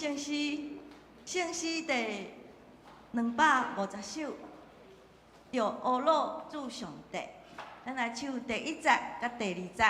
圣诗，圣诗第250首，着阿罗主上帝。咱来唱第1节甲第2节。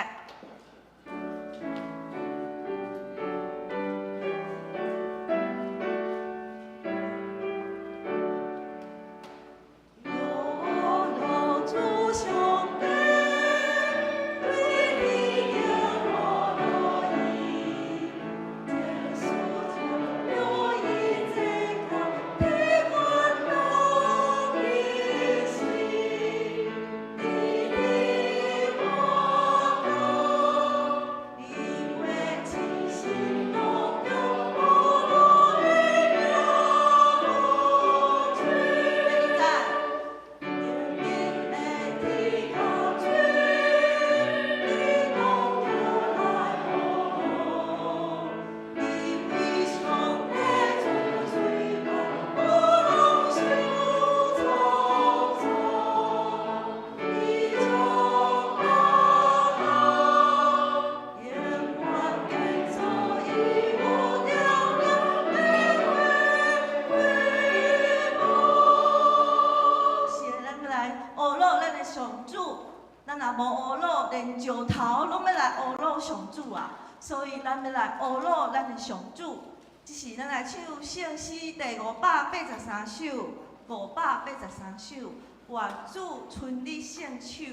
所以咱要来学罗咱的上主，这是咱来唱圣诗第583首，583首，愿主春日圣手，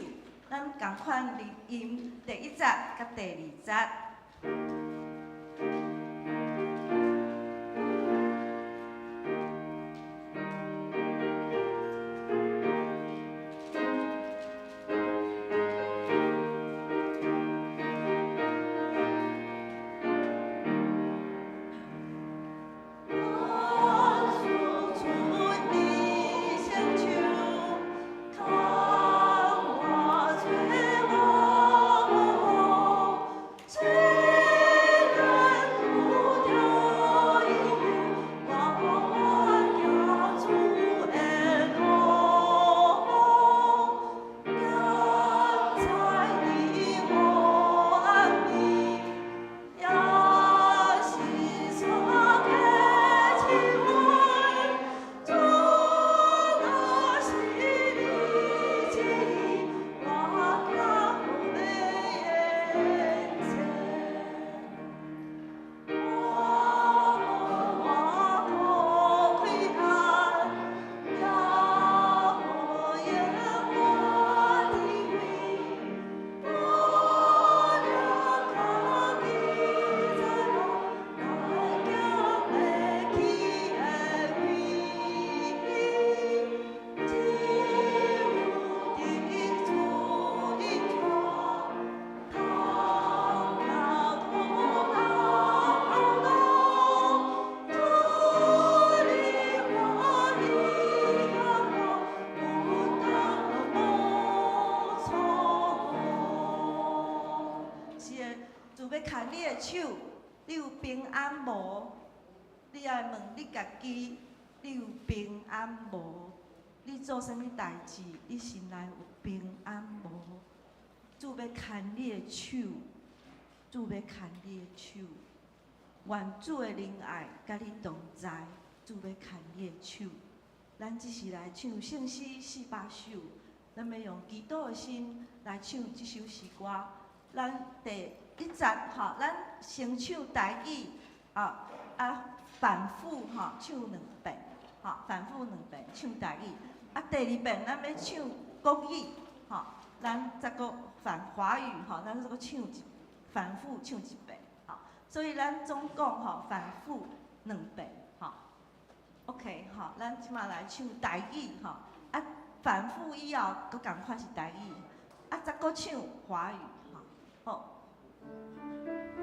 咱共款念音第1节甲第2节。牵你的手，你有平安无？你爱问你家己，你有平安无？你做啥物代志？你心内有平安无？主要牵你的手，主要牵你的手，愿主的仁爱甲你同在，主要牵你的手。咱只是来唱圣诗400首，咱要用祈祷的心来唱这首诗歌。咱第1节吼，咱先唱台语反复唱2遍，反复2遍唱台语。第2遍咱要唱国语，咱再个反华语，咱再个反复唱1遍，所以咱总共反复2遍，OK， 咱即马来唱台语，反复以后，搁共款是台语，再个唱华语，好。Hallelujah.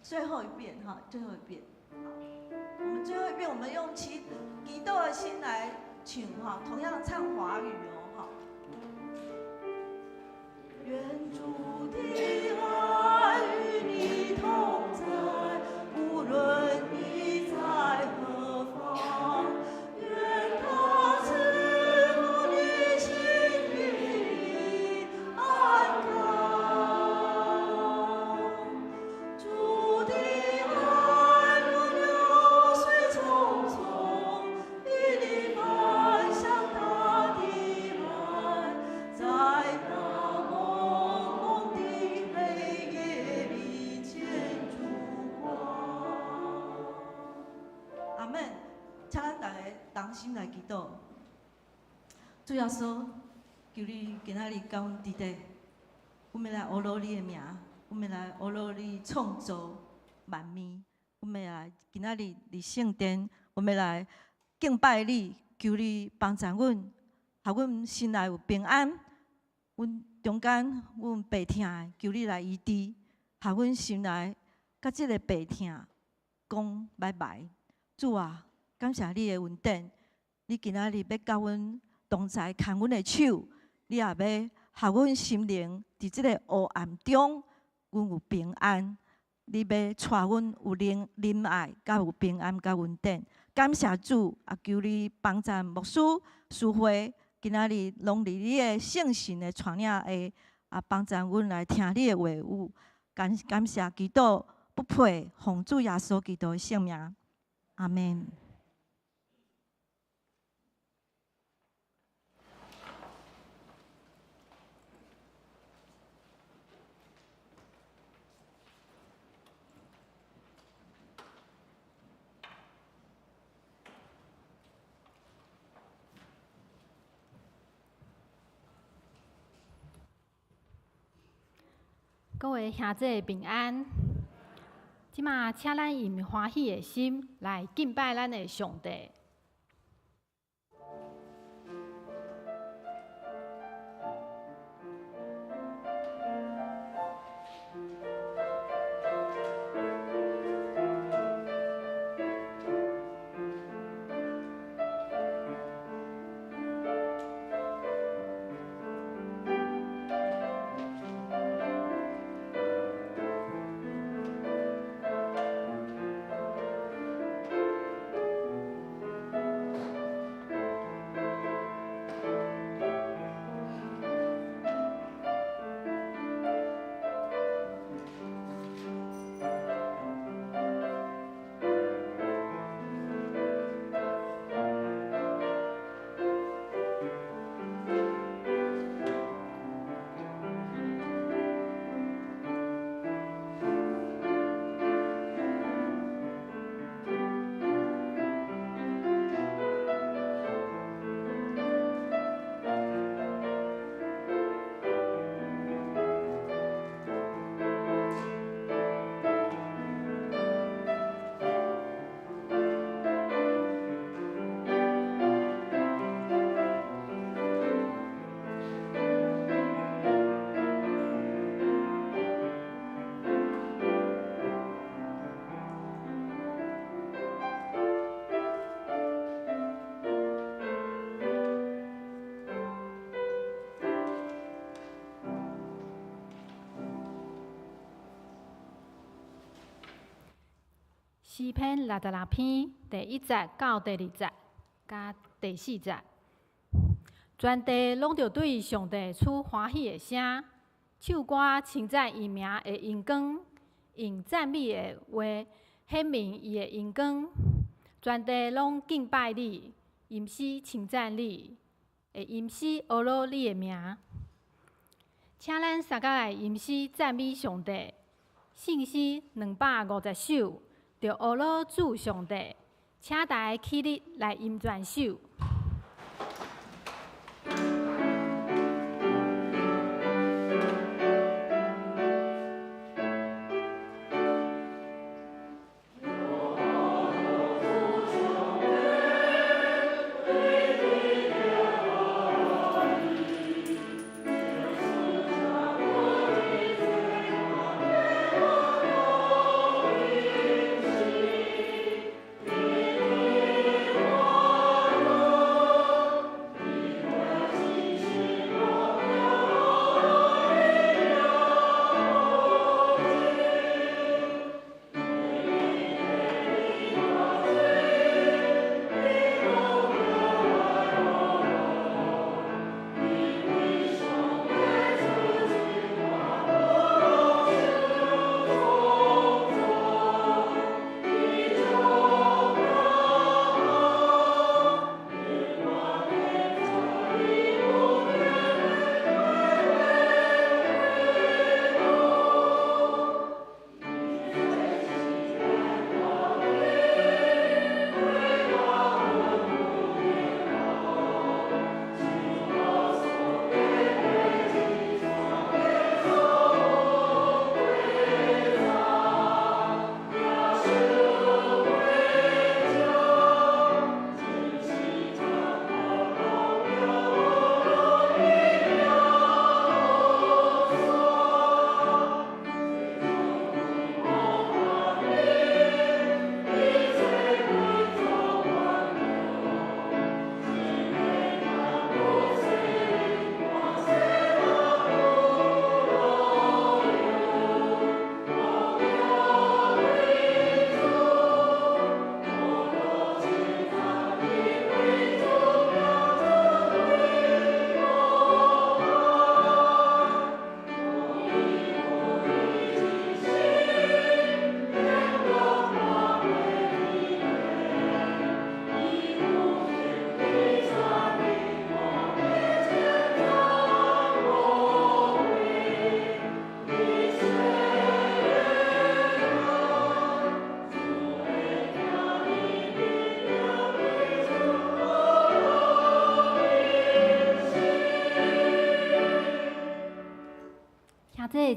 最后一遍哈，最后一遍。好，我们最后一遍，我们用祈祷的心来唱哈，同样唱华语哦哈。愿主的爱与你同在，无论你在何方。愿他赐福你心灵安康。主的爱如流水匆匆，与你奔向大地来，在那蒙蒙的黑夜里见烛光。阿门！请咱大家同心来祈祷。主耶稣，求你今仔日甲阮伫地，阮要来学罗你的名。阮要来学罗你创造万物，阮要来今仔日伫圣殿，阮要来敬拜你，求你帮助阮，互阮心内有平安。阮中间阮病痛的，求你来医治，互阮心内甲即个病痛讲拜拜。主啊，感谢你的恩典，你今仔日要甲阮同在，牵阮的手，你也要互阮心灵伫即个黑暗中。阮有平安，你要带阮有仁爱，甲有平安，甲稳定。感谢主，也求你帮助牧师、师会，今仔日拢伫你的圣神的传领下，帮助阮来听你的话语。感谢基督不配，奉主耶稣基督的圣名，阿门。各位兄弟平安，即马请咱以欢喜的心来敬拜咱的上帝。诗篇66篇第1节到第2节，甲第4节，全地拢着对上帝出欢喜的声，唱歌称赞伊名的荣光，用赞美的话显明伊的荣光。全地拢敬拜你，吟诗称赞你，会吟诗学罗你的名。请咱三甲来吟诗赞美上帝，圣诗250首。着学罗主上帝，请大家起立来吟全首。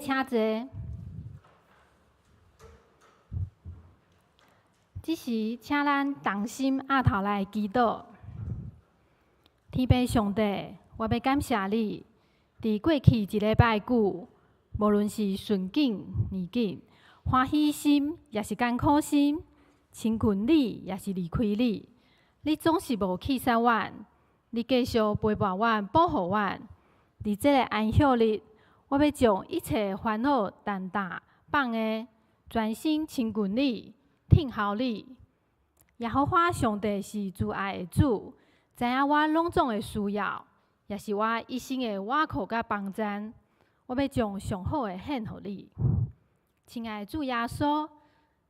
请坐。即时，请咱同心压头来祈祷。天父上帝，我要感谢你，伫过去一礼拜久，无论是顺境逆境，欢喜心也是艰苦心，亲近你也是离开你，你总是无弃杀阮，你继续陪伴阮、保护阮。伫这个安息日，我要将一切烦恼、担担放下，专心亲近你。听候你，耶和华上帝是慈爱的主，知影我拢总的需要，也是我一生的倚靠甲帮赞。我要将上好的献互你，亲爱的主耶稣。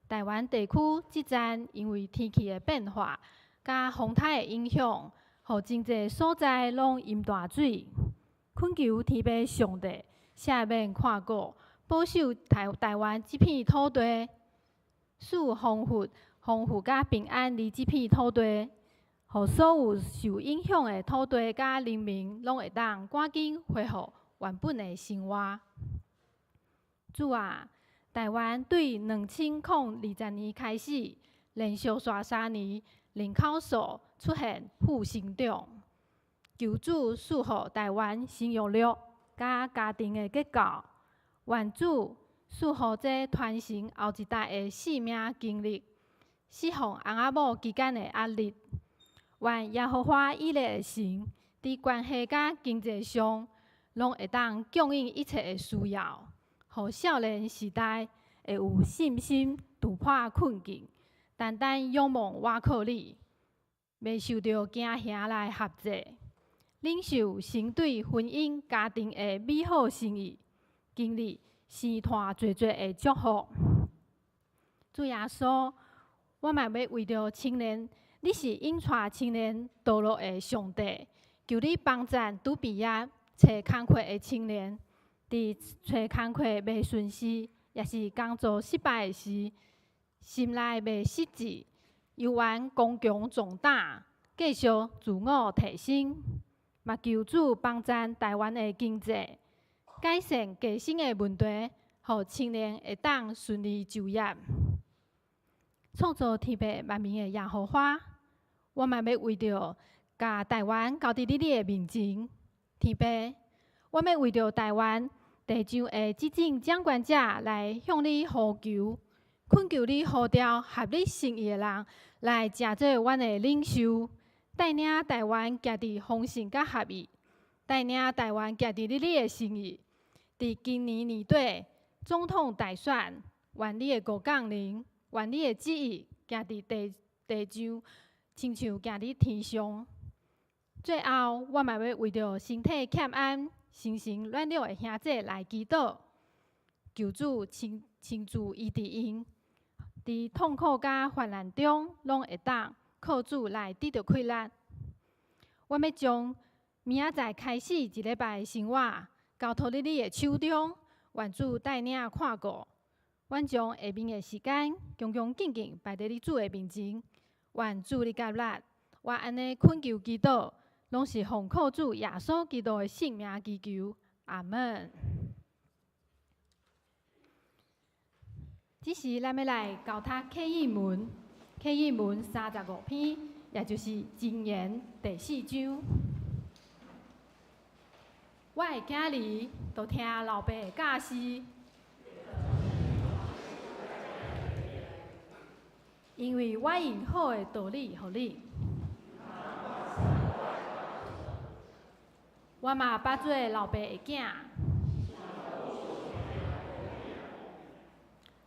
台湾地区即阵因为天气的变化甲风台的影响，互真侪所在拢淹大水。恳求天父上帝赦免看顾，保守台湾这片土地。使丰富甲平安伫即片土地，互所有受影响的土地甲人民拢会当赶紧恢复原本的生活。主啊，台湾对2020年开始，连续3年人口数出现负成长，求主赐予台湾生育率甲家庭的结构，愿主赐予这传承后一代的性命经历，释放翁仔某之间的压力。愿耶和华以勒的神，伫关系甲经济上，拢会当供应一切的需要，互少年时代会有信心突破困境，单单仰望倚靠你，袂受到惊吓来辖制，领受神对婚姻家庭的美好心意，经历生团侪的祝福。主耶稣，我嘛要为着青年，你是引带青年道路的上帝，求你帮赞拄毕业找工课的青年，伫找工课袂顺时，也是工作失败的时，心内袂失志，犹原刚强壮胆，继续自我提升。嘛求主帮赞台湾的经济，改善加薪的问题，互青年会当顺利就业。创造天地万民的耶和华，我嘛要为着甲台湾交伫你的面前。天父，我要为着台湾地上的执政掌权者来向你呼求，恳求你呼召合你心意的人来成做阮的领袖，带领台湾行伫丰盛甲合一，带领台湾行伫你的心意。伫今年年底总统大选，愿你的国降临，愿你的旨意行伫地上，亲像行伫天上。最后，我嘛要为着身体欠安、心神软弱的兄弟来祈祷，求主亲自医治因，伫痛苦甲患难中，拢会当靠主来得到快乐。我要将明仔载开始一礼拜的生活交托伫你的手中，愿主带领看顾。阮将下面的时间恭恭敬敬摆伫你主的面前，愿主你甲力。我安尼恳求祈祷，拢是奉靠主耶稣基督的圣名祈求，阿门。这时咱要来交读启示文35篇，也就是箴言第4章。我的囝儿，都听老爸的教示，因为我用好的道理予你。我嘛捌做老爸的囝，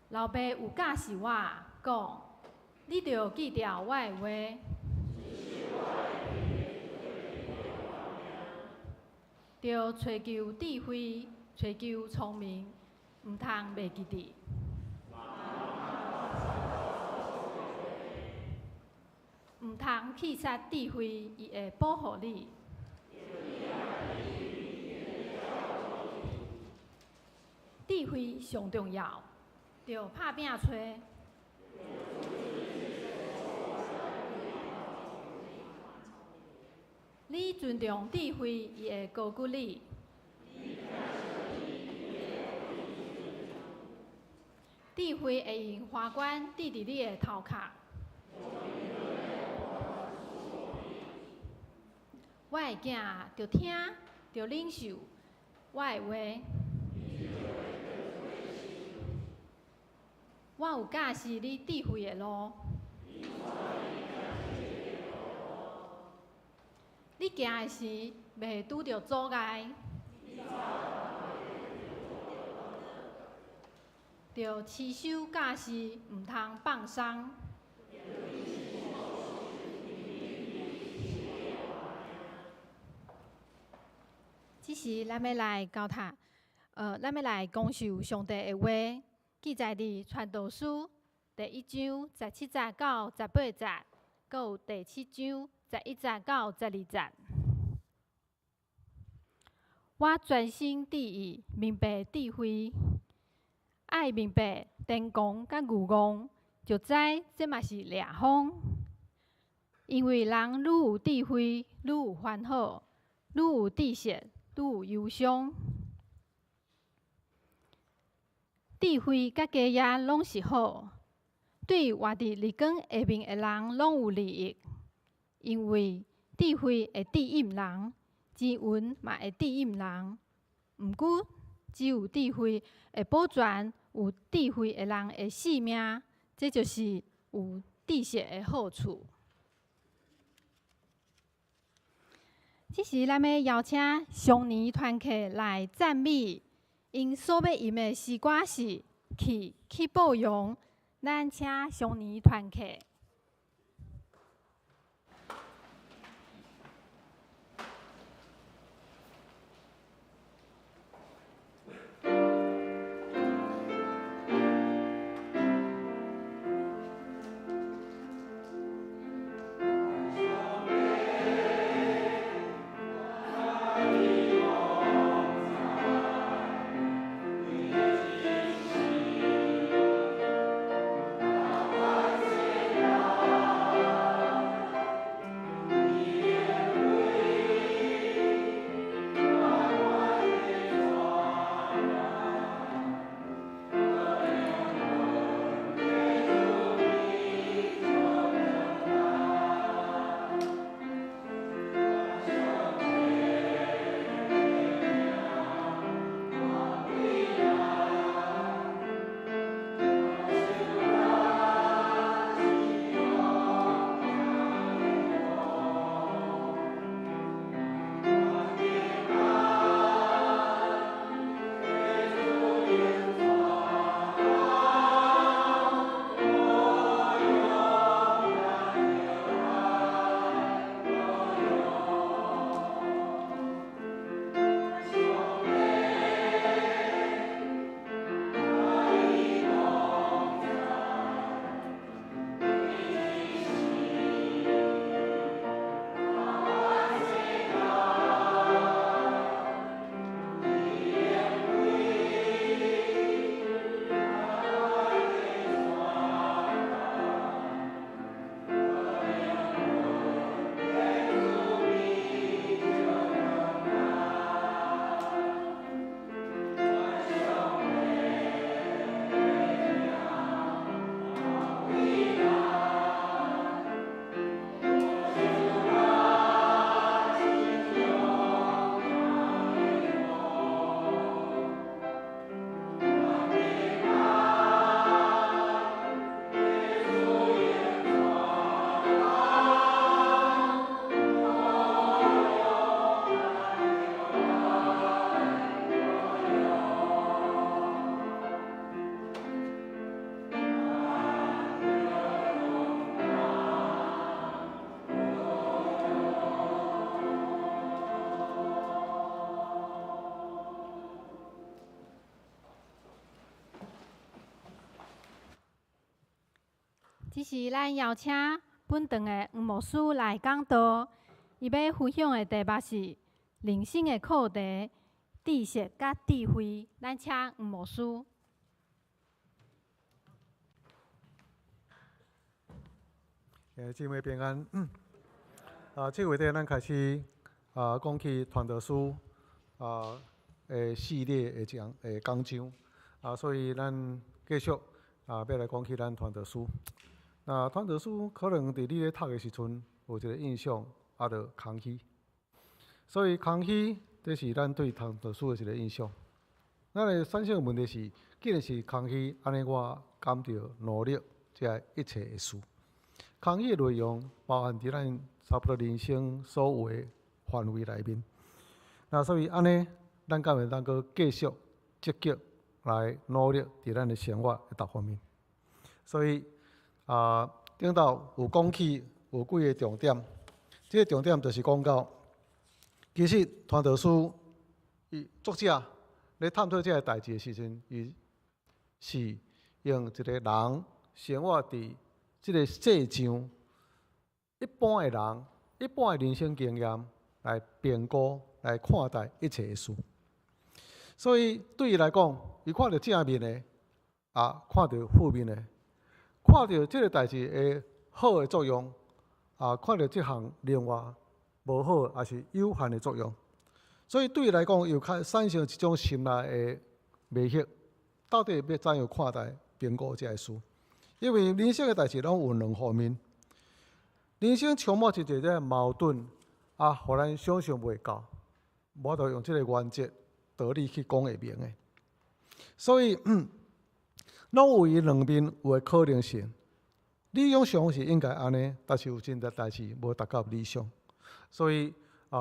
老爸有教示我讲，你着记住我的话，着追求智慧，追求聪明，毋通袂记伫。毋通弃杀智慧，伊会保护你。智慧上重要，着拍拼找。你尊重智慧，伊会高举你。智慧会用花冠滴伫你的头壳。我的囝着听，着领受我的话。我有教示你智慧的路。你行的时，袂拄着阻碍。着持守教示，毋通放松。即时咱要来交读，咱要来讲授上帝的话，记载伫传道书第1章17节到18节，佮有第7章11节到12节。我专心致意明白智慧，爱明白天公甲牛公，就知这嘛是掠风。因为人愈有智慧，愈有烦恼；愈有知识，愈有忧伤。智慧甲家业拢是好，对活伫日光下面的人拢有利益。因为智慧会指引人，钱银嘛会指引人。毋过，只有智慧会保全有智慧的人的性命，这就是有知识的好处。即时咱要邀请上年团契来赞美，因所要吟的诗歌是去保养。咱请上年团契。即是咱邀请本堂的黄牧师来讲道，伊要分享的题目是人生的课题、知识甲智慧。咱请黄牧师。姊妹平安。这回咱开始讲起传道书系列的讲章所以咱继续要来讲起咱传道书。那传道书可能伫你咧读的时阵有一个印象，就空虚。所以空虚，这是咱对传道书的一个印象。咱的产生的问题是，既然是空虚，安尼我敢着努力这一切的事。空虚的内容包含伫咱差不多人生所有的范围内面。那所以安尼，咱敢会当搁继续积极来努力伫咱的生活的各方面。所以顶头有讲起有几个重点，这个重点就是讲到，其实传道书作者咧探讨这个代志的时阵，伊是用一个人生活伫这个世上一般的人、一般的人生经验来评估、来看待一切的事。所以对伊来讲，伊看到正面的，看到负面的，看到这个代志的好的作用，看到这项另外无好也是有限的作用。所以对伊来讲，又产生一种心内的迷惑，到底要怎样看待、评估这个事？因为人生的代志拢有两方面，人生充满一个矛盾，互咱想象袂到，无得用这个原则、道理去讲会明的。所以，拢有伊两面有的可能性。理想上是应该安尼，但是有真侪代志无达到理想。所以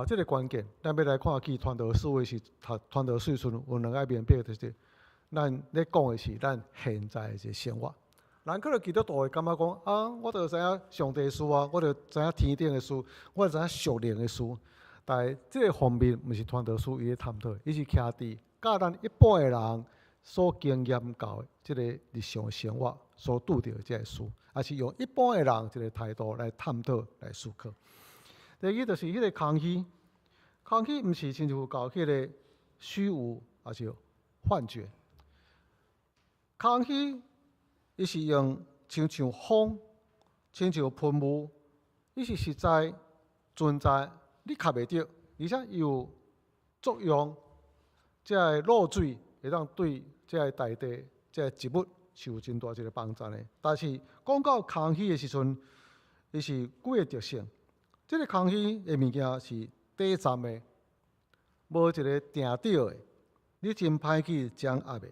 这个关键，咱要来看起传道书的是传道书时阵有两个面表，就是咱咧讲的是咱现在的一个生活。人可能基督徒会感觉讲我就知影上帝的事我就知影天顶的事，我就知影属灵的事。但是这个方面毋是传道书伊咧探讨，伊是徛伫甲咱一般的人所经验到的这个日常生活所拄到的这个事，也是用一般的人一个态度来探讨、来思考。第二就是迄个空虚，空虚毋是亲像到迄个虚无，也是幻觉。空虚伊是用亲像风，亲像喷雾，伊是实在存在，你看袂到，而且伊有作用，这个露水会当对这个大地、这个植物是有真大一个帮助的。但是讲到空虚的时阵，伊是几个特性。这个空虚的物件是短暂的，无一个定着的，你真歹去掌握的。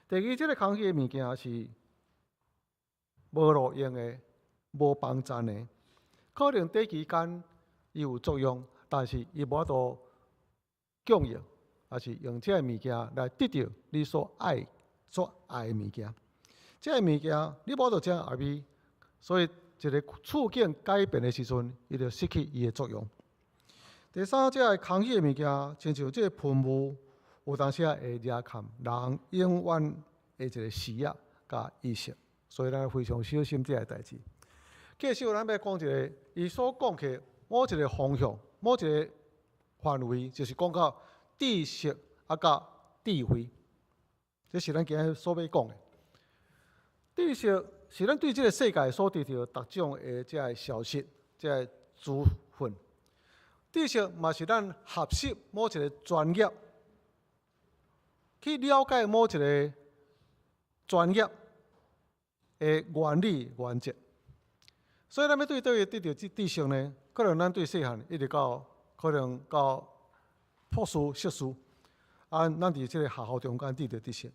第二，这个空虚的物件是无路用的、无帮助的，可能短期间伊有作用，但是伊无法度供应，也是用这个物件来得到你所爱的物件。这个物件你无法度掌握伊，所以一个处境改变的时阵，伊就失去伊的作用。第三，这个空虚的物件，亲像这个喷雾，有当时会惹砍人永远的一个视野甲意识，所以咱非常小心这个代志。继续，咱要讲一个，伊所讲的某一个方向、某一个范围，就是讲到知识甲智慧，这是咱今日所要讲的。知识是咱对这个世界所得到各种的这个消息、这个资讯。知识嘛是咱学习某一个专业，去了解某一个专业的原理原则。所以咱要对倒位得到知识呢？可能咱对细汉一直到可能到博士、硕士，咱伫这个学校中间得到知识。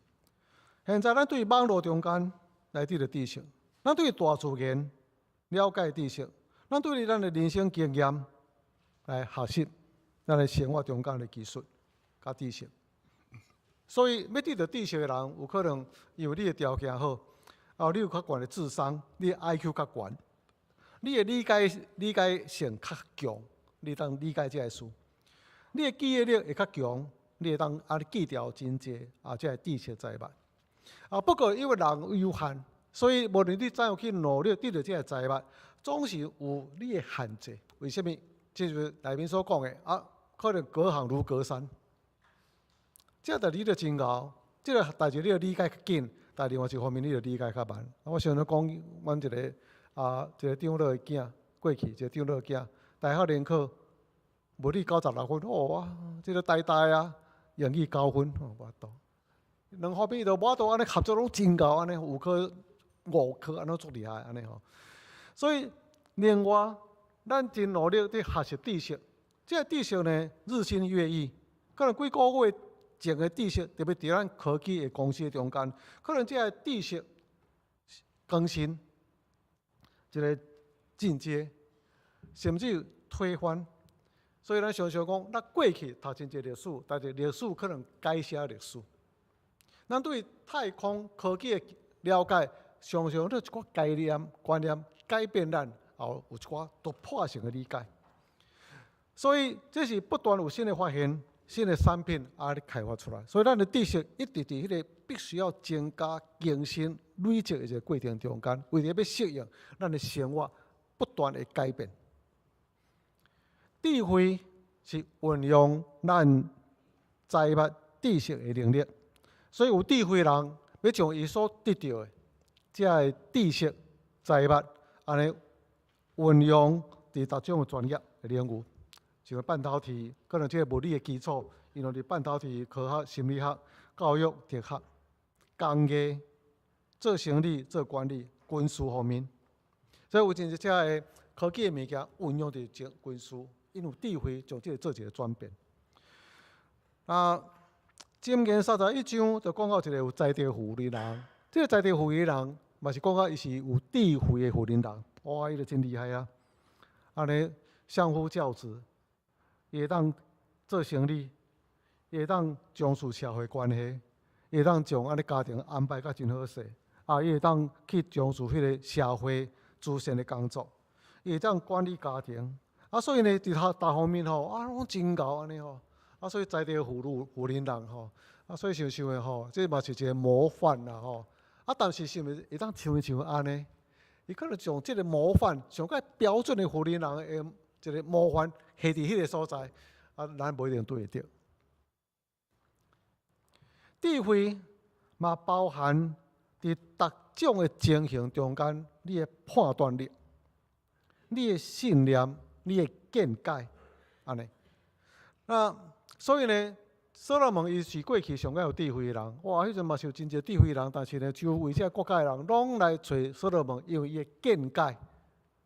现在咱对网络中间来得到知识，咱对大自然了解知识，咱对咱的人生经验来学习咱的生活中间的技术甲知识。所以要得到知识的人，有可能因为你的条件好，你有较悬的智商，你的 IQ 较悬，你的理解性较强，你当理解这个事。你的记忆力会较强，你会当记牢真济这个知识财物。不过因为人有限，所以无论你怎样去努力得到这个财物，总是有你的限制。为什么？就是内面所讲的可能隔行如隔山。这个你就真熬，这个代志你就理解较紧，但另外一方面你就理解较慢。我想讲，阮一个长老的囝过去，一个长老的囝，大学联考物理96分，哇，这个呆啊，英语9分，无法度。两方面都无都安尼合作拢真够安尼，5科、5科安尼足厉害安尼吼。所以另外，咱真努力伫学习知识，这个知识呢日新月异，可能几个月前的知识，特别伫咱科技的公司中间，可能这个知识更新，一个进阶，甚至推翻。所以咱常常讲，咱过去读真侪历史，但是历史可能改写历史。咱对太空科技的了解，常常都一寡概念、观念改变咱，后有一寡突破性的理解。所以这是不断有新的发现、新的产品咧开发出来。所以咱的知识一直伫迄个必须要增加、更新、累积的一个过程中间，为了要适应咱的生活不断的改变。智慧是运用咱财物知识的能力，所以有智慧人要将伊所得到的这个知识、财物，安尼运用伫各种的专业的领域，像半导体，可能这个物理的基础，应用伫半导体科学、心理学、教育、哲学、工业、做生意、做管理、军事方面，所以有真这个科技的物件运用伫军事。因有智慧将这个做一个转变。箴言31章就讲到一个有才调妇人人，这个才调妇人人嘛是讲到伊是有智慧的妇人人，哇，伊就真厉害啊！安尼相夫教子，伊会当做生意，伊会当重视社会关系，伊会当将安尼家庭安排甲真好势，伊会当去重视迄个社会慈善的工作，伊会当管理家庭。所以呢，伫他大方面吼，拢真够安尼吼，所以才调妇人人吼，所以想想的吼，这嘛是一个模范啦吼，但是是毋是会当像安尼？伊可能将这个模范，上个标准的妇人人的一个模范下伫迄个所在，咱无一定对得着。智慧嘛包含伫各种的情形中间，你的判断力、你的信念。你的见解，安尼，所以呢，所罗门伊是过去上较有智慧的人，哇，迄阵嘛是有真侪智慧的人，但是呢，周围这国家的人拢来找所罗门，因为伊的见解，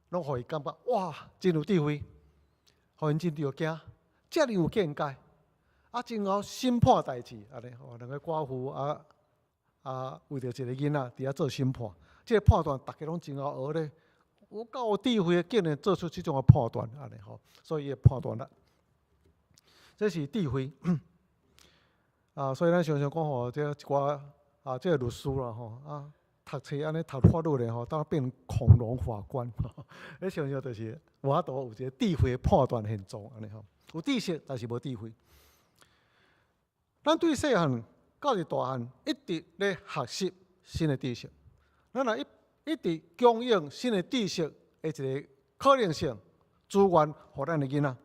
拢互伊感觉哇，真有智慧，互因真着惊，遮尔有见解，真好审判代志，安尼，两个寡妇为着一个囡仔伫遐做审判，这个判断大家拢真好学咧。有够有智慧，竟然做出这种的判断，安尼吼，所以伊判断力，这是智慧。所以咱常常讲吼，这一寡这个律师啦吼，读册安尼读法律咧吼，当变恐龙法官，迄常常就是我都有一个智慧的判断现状，安尼吼，有知识但是无智慧。咱对细汉到是大汉，一直咧学习新的知识，咱若一直供应新的知识的一个可能性资源，互咱的囡仔。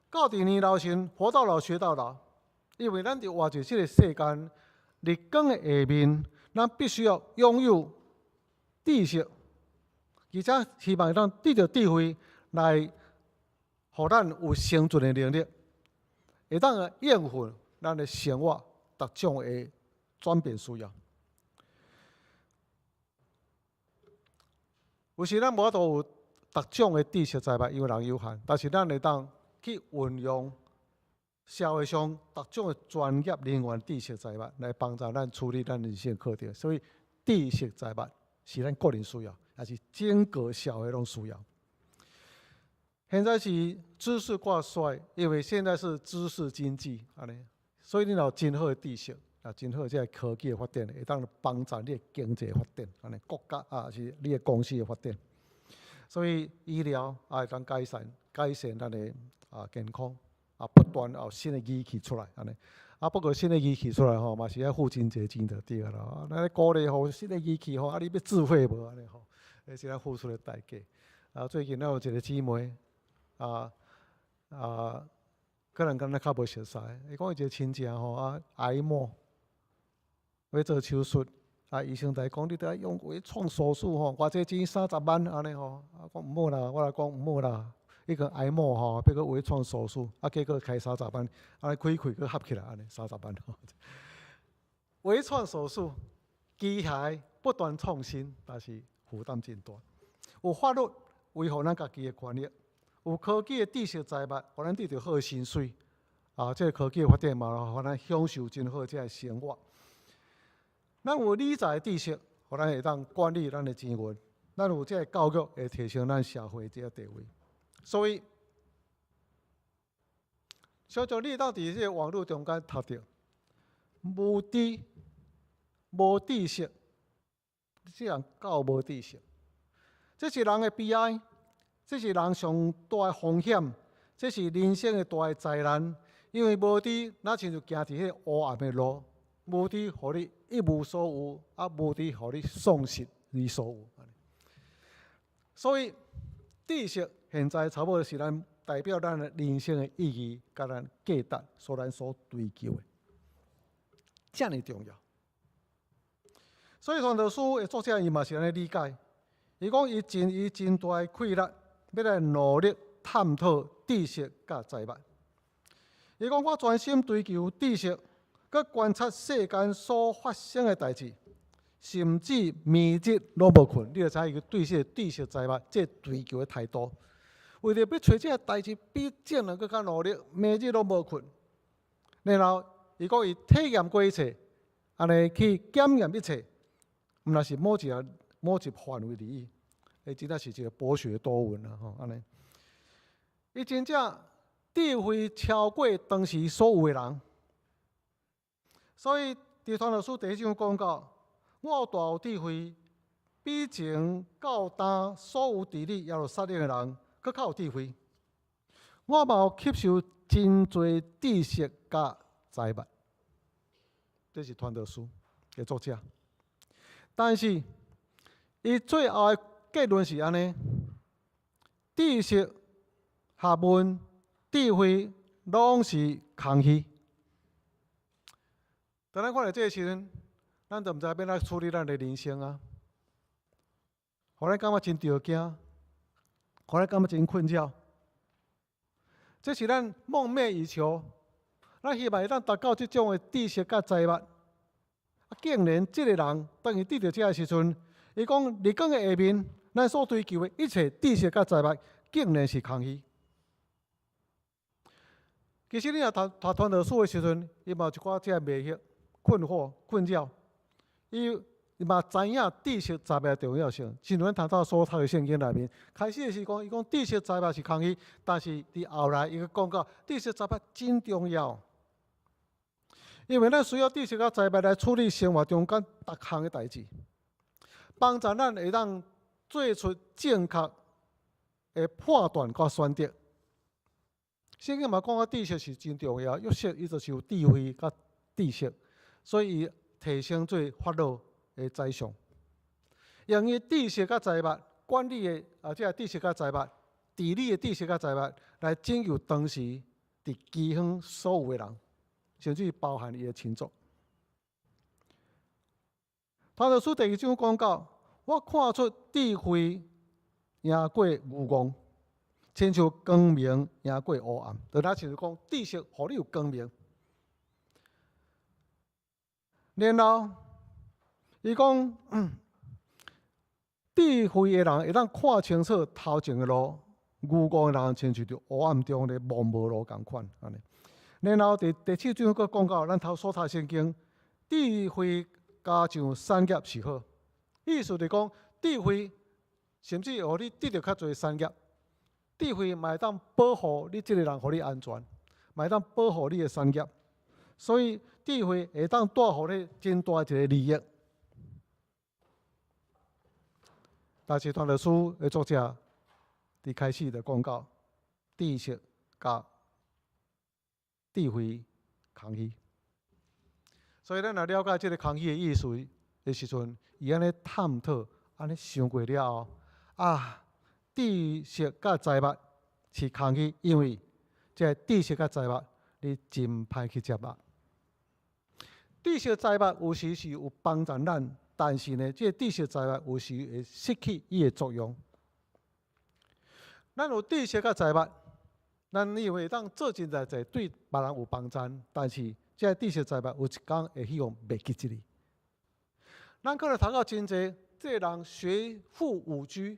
到伫年老时，活到老学到老，因为咱伫活在这个世间，日光的下面，咱必须要拥有知识，而且希望咱得到智慧来，互咱有生存的能力，会当应付咱的生活各种的转变需要。有时咱无法度有各种的知识财物，因为人有限，但是咱会当去运用社会上各种的专业人员知识财物来帮助咱处理咱人生课题。所以知识财物是咱个人需要，也是整个社会拢需要。现在是知识挂帅，因为现在是知识经济，安尼，所以你有真好的知识。真好，这个科技的发展会当帮助你的经济发展，安尼国家是你的公司的发展。所以医疗会当改善咱的健康，不断有新的仪器出来，安尼。不过新的仪器出来吼，嘛是要付真侪钱就对啦。咱鼓励吼新的仪器吼，你要智慧无安尼吼，迄是咱付出的代价。最近咱有一个姊妹可能跟咱较无熟悉，伊讲伊一个亲戚吼癌末。要做手术，医生来讲，你得用微创手术吼，偌济钱30万安尼吼。讲毋好啦，我来讲毋好啦。迄个癌末吼，要个微创手术，结果开30万，安尼开去佫合起来，安尼30万吼。微创手术，机械不断创新，但是负担真大。有法律维护咱家己的权益，有科技的知识财物，互咱得到好的薪水。这个科技的发展嘛，互咱享受真好这个生活。咱有理财的知识，互咱会当管理咱的钱源。咱有这个教育，会提升咱社会这个地位。所以，小像你当伫这个网络中间读到无知、无知识，这人够无知识，这是人的悲哀，这是人上大的风险，这是人生的大的灾难。因为无知，咱亲像行伫迄个黑暗的路，无知互你一无所有，无知互你丧失你所有。所以，知识现在差不多是咱代表咱的人生的意义，甲咱价值所咱所追求的，这么重要。所以传道书的作者伊嘛是安尼理解，伊讲伊真大的气力，要来努力探讨知识甲财物。伊讲我专心追求知识，佮观察世间所发生的代志。甚至暝日拢无困，你就知伊对这知识财物这追求的态度。为着要找这个代志比正人更加努力，暝日拢无困。然后伊讲伊体验过一切，安尼去检验一切，毋若是某一范围而已。真正是一个博学多闻啊！安尼，伊真正智慧超过当时所有的人。所以伫传道书第一章讲到。我有大有智慧，比前到今所有伫你耶路撒冷的人，佫较有智慧。我嘛有吸收真侪知识甲财物，这是传道书的作者。但是，伊最后的结论是安尼：知识、学问、智慧，拢是空虚。当咱看到这个时阵，咱就毋知要怎处理咱的人生啊，互咱感觉真着惊，互咱感觉真困扰。这是咱梦寐以求，咱希望会当达到这种的知识甲财物。竟然这个人当伊得到这个时阵，伊讲日光的下面，咱所追求的一切知识甲财物，竟然是空虚。其实你若读传道书的时阵，伊嘛有一寡这迷惑、困惑、困扰。伊嘛知影知识财物的重要性，正如咱头头所读的圣经内面，开始的是讲，伊讲知识财物是空虚，但是伫后来伊讲到知识财物真重要，因为咱需要知识甲财物来处理生活中间各项的代志，帮助咱会当做出正确的判断甲选择。圣经嘛讲啊，知识是真重要，约瑟伊就是有智慧甲知识，所以伊提升做法老的宰相，用伊知识甲财物管理的这知识甲财物、治理的知识甲财物来拯救当时伫饥荒所有的人，甚至包含伊的亲族。传道书第二章讲到，我看出智慧赢过愚戆，亲像光明赢过黑暗。就咱就是讲，知识互你有光明。然后，伊讲，智慧的人会当看清楚头前的路，愚戆的人亲像伫黑暗中咧茫无路共款安尼。然后第七章佫讲到，咱头所读圣经，智慧加上产业是好，意思就是讲，智慧甚至互你得到较侪产业，智慧嘛会当保护你这个人，互你安全，嘛会当保护你的产业，所以。智慧会当带予你真大一个利益，但是传道书的作者伫开始就讲到，知识甲智慧空虚，所以咱若了解这个空虚的意思的时阵，伊安尼探讨，安尼想过了后，知识甲财物是空虚，因为这知识甲财物你真歹去接纳。知识财物有时是有帮助咱，但是呢，这知识财物有时会失去伊的作用。咱有知识甲财物，咱以为当做真代志对别人有帮助，但是这知识财物有一天会希望袂记一你。咱可能读到真济，这个人学富五车，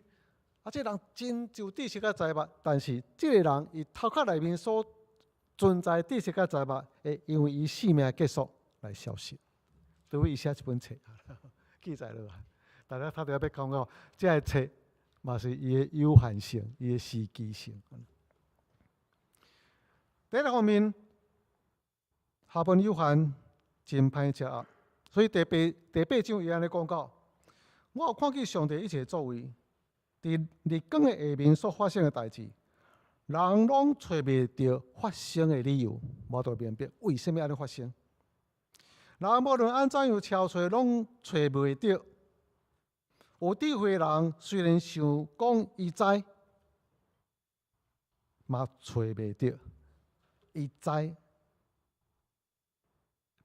这个人真有知识甲财物，但是这个人伊头壳内面所存在知识甲财物，会因为伊生命结束来消失。除非伊写一本册，记载落来，大家读着要讲到，这个册嘛是伊的有限性，伊的时机性。第一个方面，下本有限，真歹食啊。所以第八章伊安尼讲到：我有看见上帝一切作为，伫日光的下面所发生的代志，人拢找袂到发生的理由，无得明白为什么安尼发生。人无论安怎样敲找，拢找袂到。有智慧人虽然想讲伊知，嘛找袂到。伊知，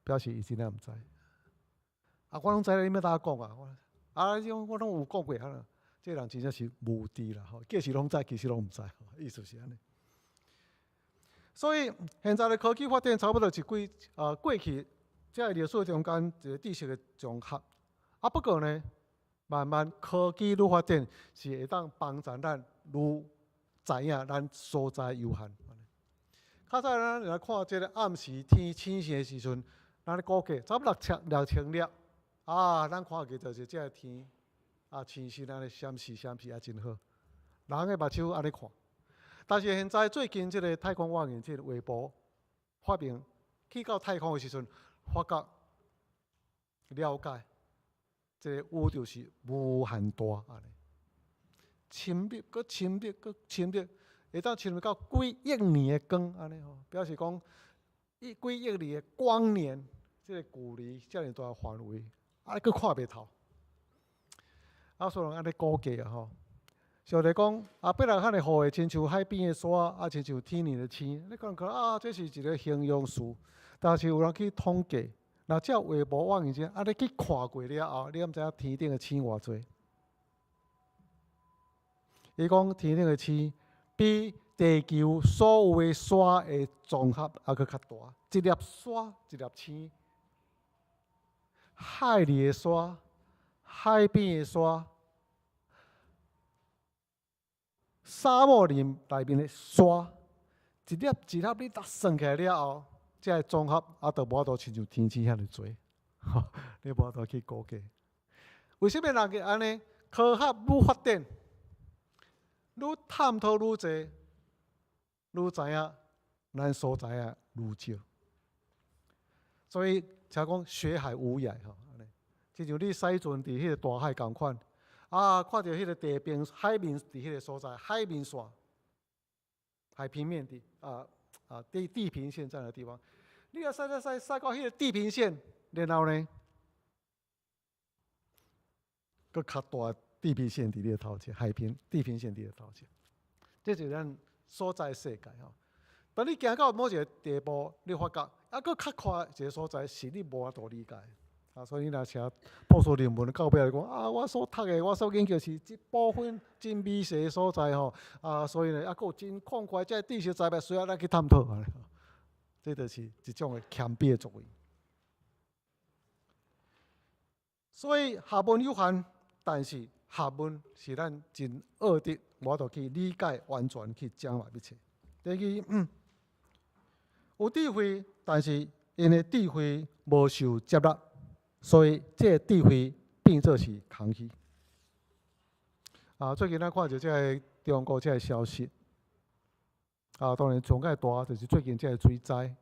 表示伊真正毋知。我拢知你要哪讲啊？我拢有讲过啊。这人真正是无知啦，假是拢知，其实拢毋知，意思是安尼。所以现在的科技发展差不多是过去这个历史中间一个知识的综合。不过呢，慢慢科技愈发展，是会当帮助咱愈知影咱所在有限。较早咱来看这个暗时天星星的时阵，咱咧估计差不多6,000粒。咱看见就是这个天星星安尼闪烁真好，人的目睭安尼看。但是现在最近这个太空望远镜微波发明，去到太空的时阵，发觉了解这个宇宙是无限大安尼，亲密搁亲密搁亲密。会当亲密到几亿年的光安尼吼，表示讲几亿年的光年，这个距离遮尔大范围，佫看袂透。所以安尼估计吼，上帝讲本来遐尼雨的，亲像海边的沙，亲像天然的星。你可能这是一个形容词，但是有人去统计，若照微波望远镜你去看过了后，你敢知影天顶的星偌济？伊讲天顶的星。比地球所有的沙的综合还佫较大，一粒沙一粒星，海里的沙、海边的沙、沙漠里面的沙，一粒一粒你搭算起来了后，这个综合就无多亲像天星遐尼多，你无多去估计。为什么人个安尼？科学愈发展？愈探讨愈侪，愈知影咱所知影愈少。所以才讲学海无涯吼，亲像你驶船伫迄个大海共款，看到迄个地平海面伫迄个所在，海面线、海平面地平线在的地方，你要驶到迄个地平线，然后呢，佫较大。地平线伫你的头前，地平线伫你的头前，这就是咱所在世界吼。当你行到某一个地步，你发觉佫较宽一个所在是你无法度理解。所以你若写博士论文到尾来讲我所读的，我所研究是一部分真微细的所在吼。所以呢，佫有真广阔这知识财物需要咱去探讨。这就是一种的谦卑的作为。所以下文有限，但是学问是咱真学的，无法度去理解，完全去掌握一切。第二，有智慧，但是因的智慧无受接纳，所以这个智慧变做是空虚。最近咱看到这个中国这个消息，当然上界大就是最近这个水灾。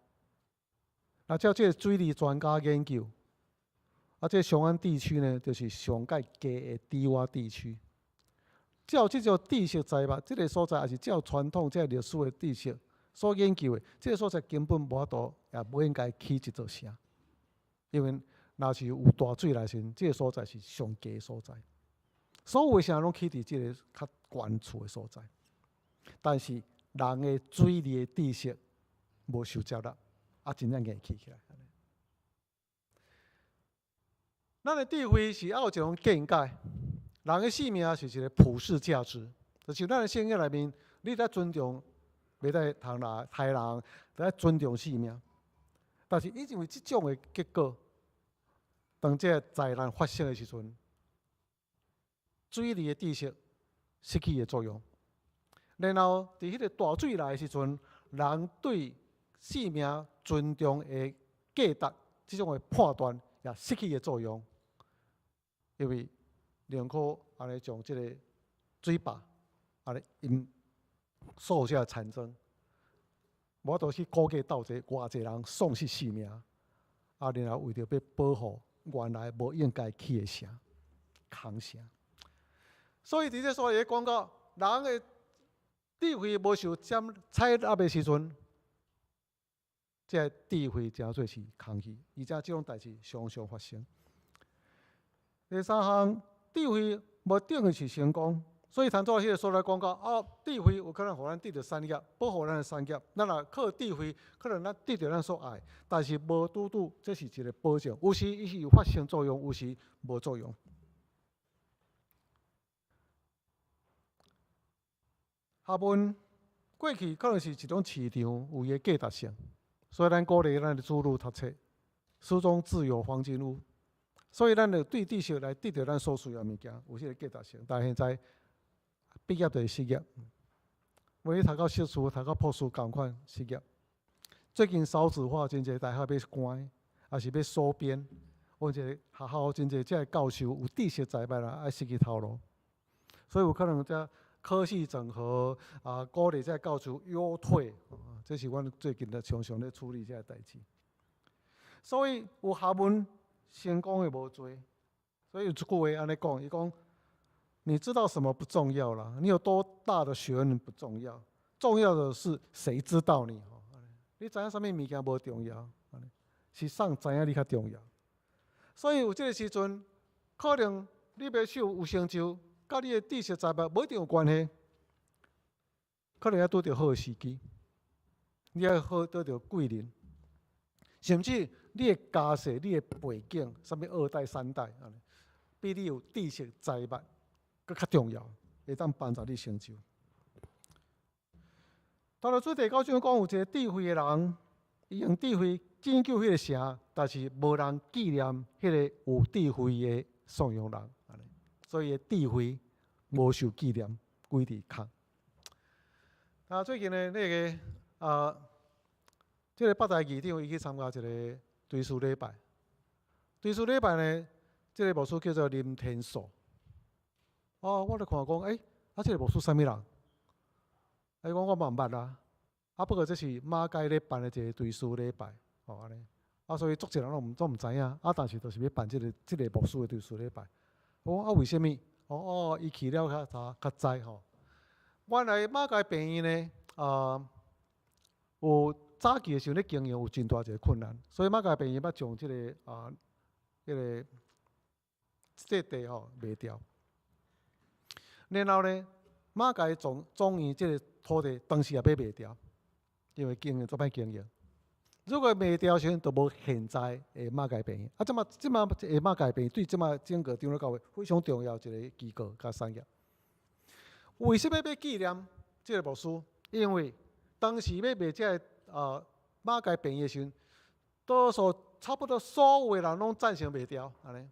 照这个水利专家研究。这上岸地区呢，就是上界低的低洼地区。照这种知识财物，这个所在也是照传统这个历史的知识所研究的，这个所在根本无法度，也不应该起一座城。因为若是有大水来时，这个所在是上低的所在。所有的城拢起伫这个较悬处的所在。但是人的水利的知识无受接纳，真正硬起起来。咱的智慧是要有一种见解，人的性命是一个普世价值。就是咱的圣经内面，你在尊重，袂使杀人，得尊重性命。但是因为即种的结果，当这个灾难发生的时阵，水里的知识失去的作用，然后伫迄个大水来的时阵，人对性命尊重的价值，即种的判断也失去的作用，因为宁可安尼将即个水坝安尼因数下产生，无法度去估计到底偌济人丧失性命，然后为着要保护原来无应该起的城、空城。所以伫这所里讲到，人的智慧无受采纳的时阵，这智慧真做是空虚，而且这种代志常常发生。第三项，智慧无等于是成功。所以，谈到迄个所来讲到，智慧有可能互咱得到产业，保护咱的产业。咱若靠智慧，可能咱得到咱所爱，但是无拄拄，这是一个保证。有时伊是有发生作用，有时无作用。学问过去可能是一种市场有伊的价值性，所以咱鼓励咱的子女读册，书中自有黄金屋。所以咱就对知识来得到咱所需要的物件，有迄个价值性。但现在毕业就失业，无去读到硕士、读到博士共款失业。最近少子化，真侪大学要关，也是要缩编。或者学校真侪这教授有知识在摆啦，爱失去头路，所以有可能这科系整合鼓励这教授优退，这是阮最近常常咧处理这代志。所以有学问成功的无多，所以有一句话安尼讲，伊讲。你知道什么不重要啦？你有多大的学问不重要，重要的是谁知道你。你知影什么物件无重要，是上知影你较重要。所以有这个时阵，可能你要有成就，甲你的知识财物无一定有关系，可能要拄到好的时机，你要好拄到贵人，甚至你的家世、你的背景，什么二代、三代，比你有知识财物。佫较重要，会当帮助你成就。到了做第9章讲，有一个智慧的人，伊用智慧拯救迄个城，但是无人纪念迄个有智慧的颂扬人，所以智慧无受纪念，归伫空。最近的这个北大议长伊去参加一个追思礼拜。追思礼拜呢，这个牧师叫做林天寿。我咧看讲，这个牧师啥物人？讲我嘛毋捌啦。不过这是马街咧办的一个追思礼拜，安尼。所以足侪人拢毋知影。但是就是要办这个牧师的追思礼拜。我讲为什么？伊去了较知吼。原来马街病院呢，有早期的时候咧经营有真大一个困难，所以马街病院要将这个这地卖掉。然后呢，马街总院这个土地当时也要卖掉，因为经营做歹经营。如果卖掉时，就无现在的马街病院。即马的马街病院对即马整个长乐教会非常重要一个机构甲产业。为什么要纪念这个牧师？因为当时要卖这个马街病院的时候，多数差不多所有的人拢赞成卖掉，安尼。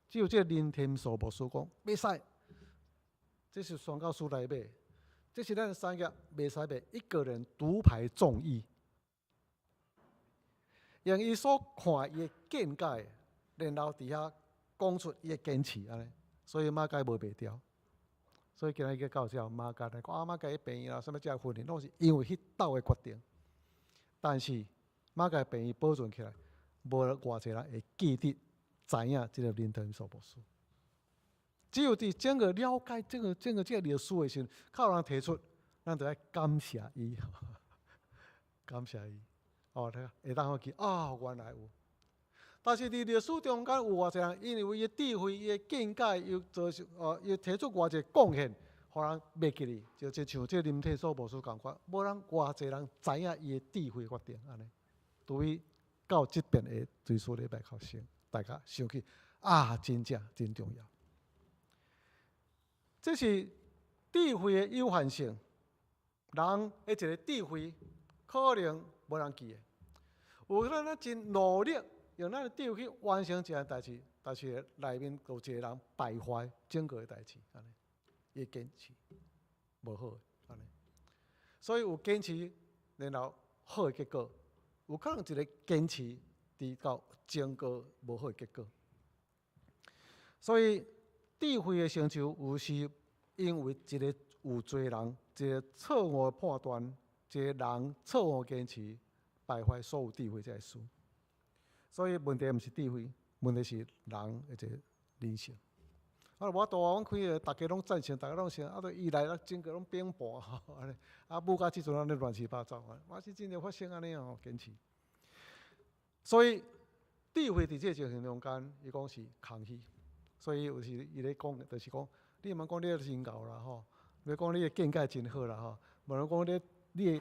只有这个林天寿牧师讲袂使。这是宣教书来买，这是咱的产业，袂使卖一个人独排众议，用伊所看伊的见解，然后伫遐讲出伊的坚持安尼，所以马街无卖掉。所以今日去到这马街来讲，马街的病院啦，什么这婚礼，拢是因为迄斗的决定。但是马街病院保存起来，无偌济人会记得知影这个林天寿牧师。只有伫整个了解整个这个历史的时候，靠人提出，咱就要感谢伊，感谢伊。会当好记原来有。但是伫历史中间有偌济人，因为伊的智慧、伊的见解，又提出偌济贡献，互人袂记哩。就像这林天寿牧师共款，无人偌济人知影伊的智慧决定安尼。对于到即边的追思礼拜考生，大家想起真正真重要。这是智慧的有限性，人的一个智慧可能无人记的。有咱真努力，用咱的智慧去完成一件代志，但是内面有一个人败坏整个的代志，安尼，伊坚持无好，安尼。所以有坚持，然后好的结果，有可能一个坚持，直到整个无好的结果。所以智慧的成就，有时因为一个有罪人，一个错误的判断，一个人错误坚持，败坏所有智慧这个事。所以问题毋是智慧，问题是人的一个理性。无法度啊！阮开个，大家拢赞成，大家拢想，啊，都伊来，整个拢变盘吼，安尼。啊，母甲即阵安尼乱七八糟，我是真正发生安尼哦，坚持。所以智慧伫这个情形中间，伊讲是空虚。所以有时伊咧讲，就是讲，你莫讲你真牛啦吼，要讲你的见解真好啦吼，无论讲你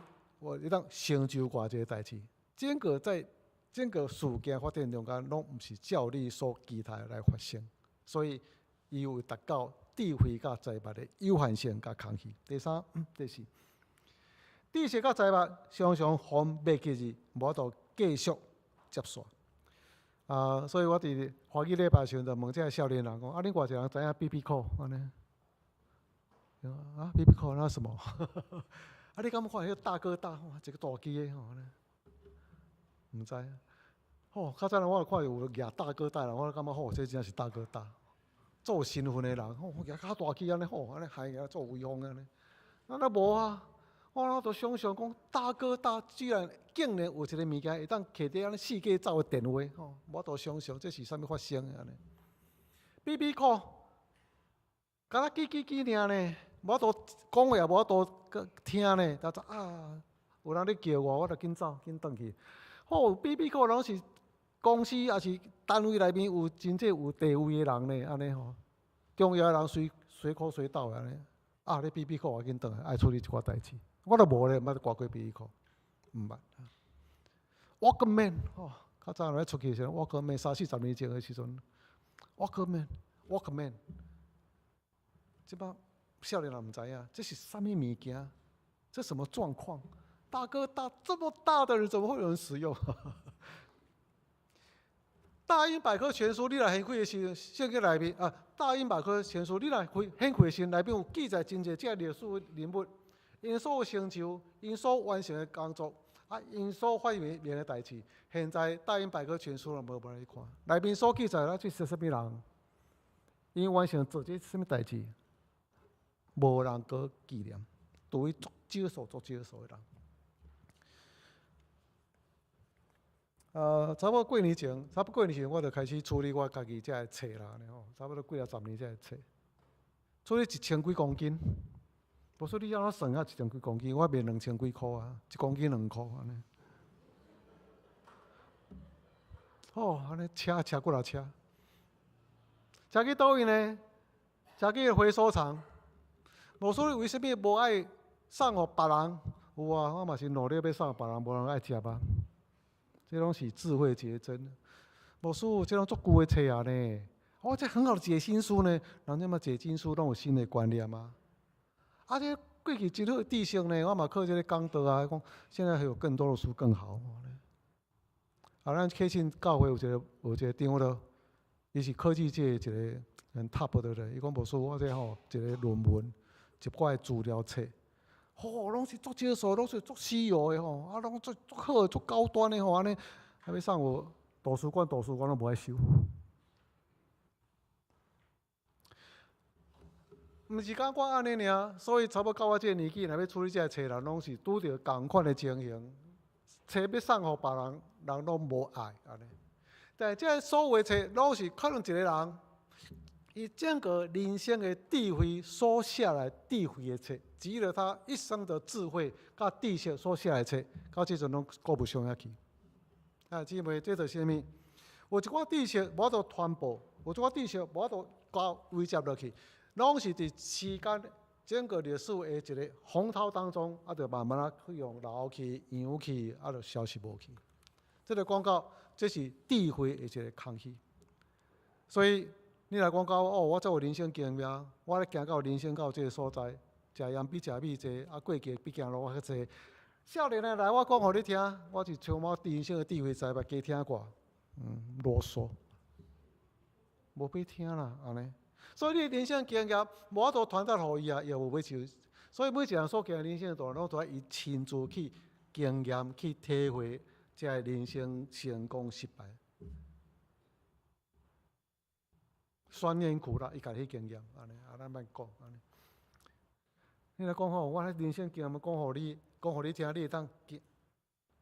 当成就偌济代志，整个事件发展中间，拢毋是照你所期待来发生，所以伊有达到智慧甲财物的有限性甲空虚。第三、第四，知识甲财物常常互袂记字，无法度继续接续。所以我伫华语礼拜时就问这个少年人讲：恁偌济人知影 BB 扣安尼？BB 扣那什么？你敢有看迄个大哥大？一个大机的吼安尼？毋知。较早我看有举大哥大人，我感觉这真是大哥大。做身份的人，举较大机安尼安尼还做威风安尼。那无啊！我都想想讲，大哥大居然竟然有一个物件会当摕伫安尼世界走的电话，我都想想这是啥物发生的安尼。BB 扣，敢若叽尔呢，无都讲话也无都听呢，有人咧叫我就紧走紧转去。BB 扣拢是公司也是单位内面有真正有地位的人呢，安尼吼，重要的人随口随到安尼。你 BB 扣我紧转来，爱处理一寡代志。我都无咧，毋捌挂过 BB 扣，毋捌。Walkman 较早咧出去时，Walkman 30-40年前的时阵 ，Walkman，即摆少年人毋知影，这是啥物物件？这什么状况？大哥大这么大的人，怎么会有人使用？大英百科全书，你来掀开的时，圣经内面大英百科全书，你来掀开的时，内面有记载真侪这历史人物。因所有成就，因所完成的工作，因所发明的代志，现在大英百科全书都无来看，内面所记载的这是啥物人？因完成做这啥物代志，无人搁纪念，除非足少数的人。差不多过年前，我就开始处理我家己这册啦，差不多几啊10年这册，处理1000几公斤。无说你要我算1000几公斤，我卖2000几箍1公斤2箍安尼。安尼车过来车，车去倒位呢？车去回收厂。无说为什么无爱送互别人？有我嘛是努力要送别人，无人爱食吧？这拢是智慧结晶。无说这拢足久的册啊呢？这很好的解心书呢，人家嘛解经书拢有新的观念啊。这过去真好的知识呢，我嘛靠这个讲道啊，讲现在还有更多的书更好。咱科信教会有一个长老，伊是科技界一个很 top 的人，伊讲无说我这一个论文，一寡的资料册，拢是足少数，拢是足稀有的拢足好、足高端的安尼，还要送我图书馆都无爱收。毋是讲我安尼尔，所以差不多到我这个年纪，若要处理这个册人，拢是拄着同款的情形。册要送互别人，人拢无爱安尼。但这所有的册，拢是可能一个人，伊整个人生的智慧所写来智慧的册，集了他一生的智慧甲知识所写来的册，到即阵拢顾不上遐去。姊妹，这就是啥物？有一寡知识无法度传播，有一寡知识无法度交威接落去。拢是伫时间整个历史的一个洪涛当中，就慢慢去用流去、扬去，就消失无去。这个讲到，这是智慧的一个空虚。所以你来讲到我做人生经验，我咧行到人生到这个所在，食盐比食米济，过节比行路较济。少年的来，我讲互你听，我是充满人生的智慧财，捌加听过，啰嗦，无要听啦，安尼。所以你的人生经验，无法度传达互伊啊，伊也无要受。所以每一个人所经人生的道，拢都要伊亲自去经验、去体会，才会人生成功失败。酸甜苦辣，伊家己去经验，安尼，咱莫讲安尼。你来讲吼，我迄人生经验讲互你听，你会当避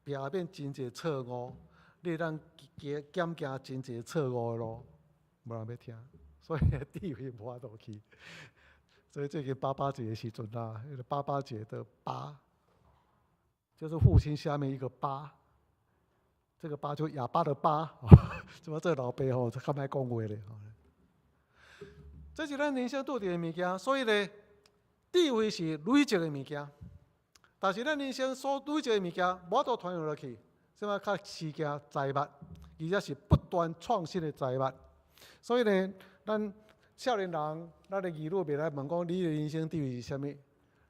免真侪错误，你会当减惊真侪错误的路，无人要听，所以智慧无法度去。所以最近88节的时阵啦，那个88节的8，就是父亲下面一个8，这个8就哑巴的8，怎么这老爸吼，较歹讲话咧。这是咱人生拄着的物件，所以咧，智慧是累积的物件。但是咱人生所累积的物件，无法度传落去，什么较时间财物，而且是不断创新的财物。所以呢，咱少年人，咱的语录别来问讲，你的人生智慧是啥物？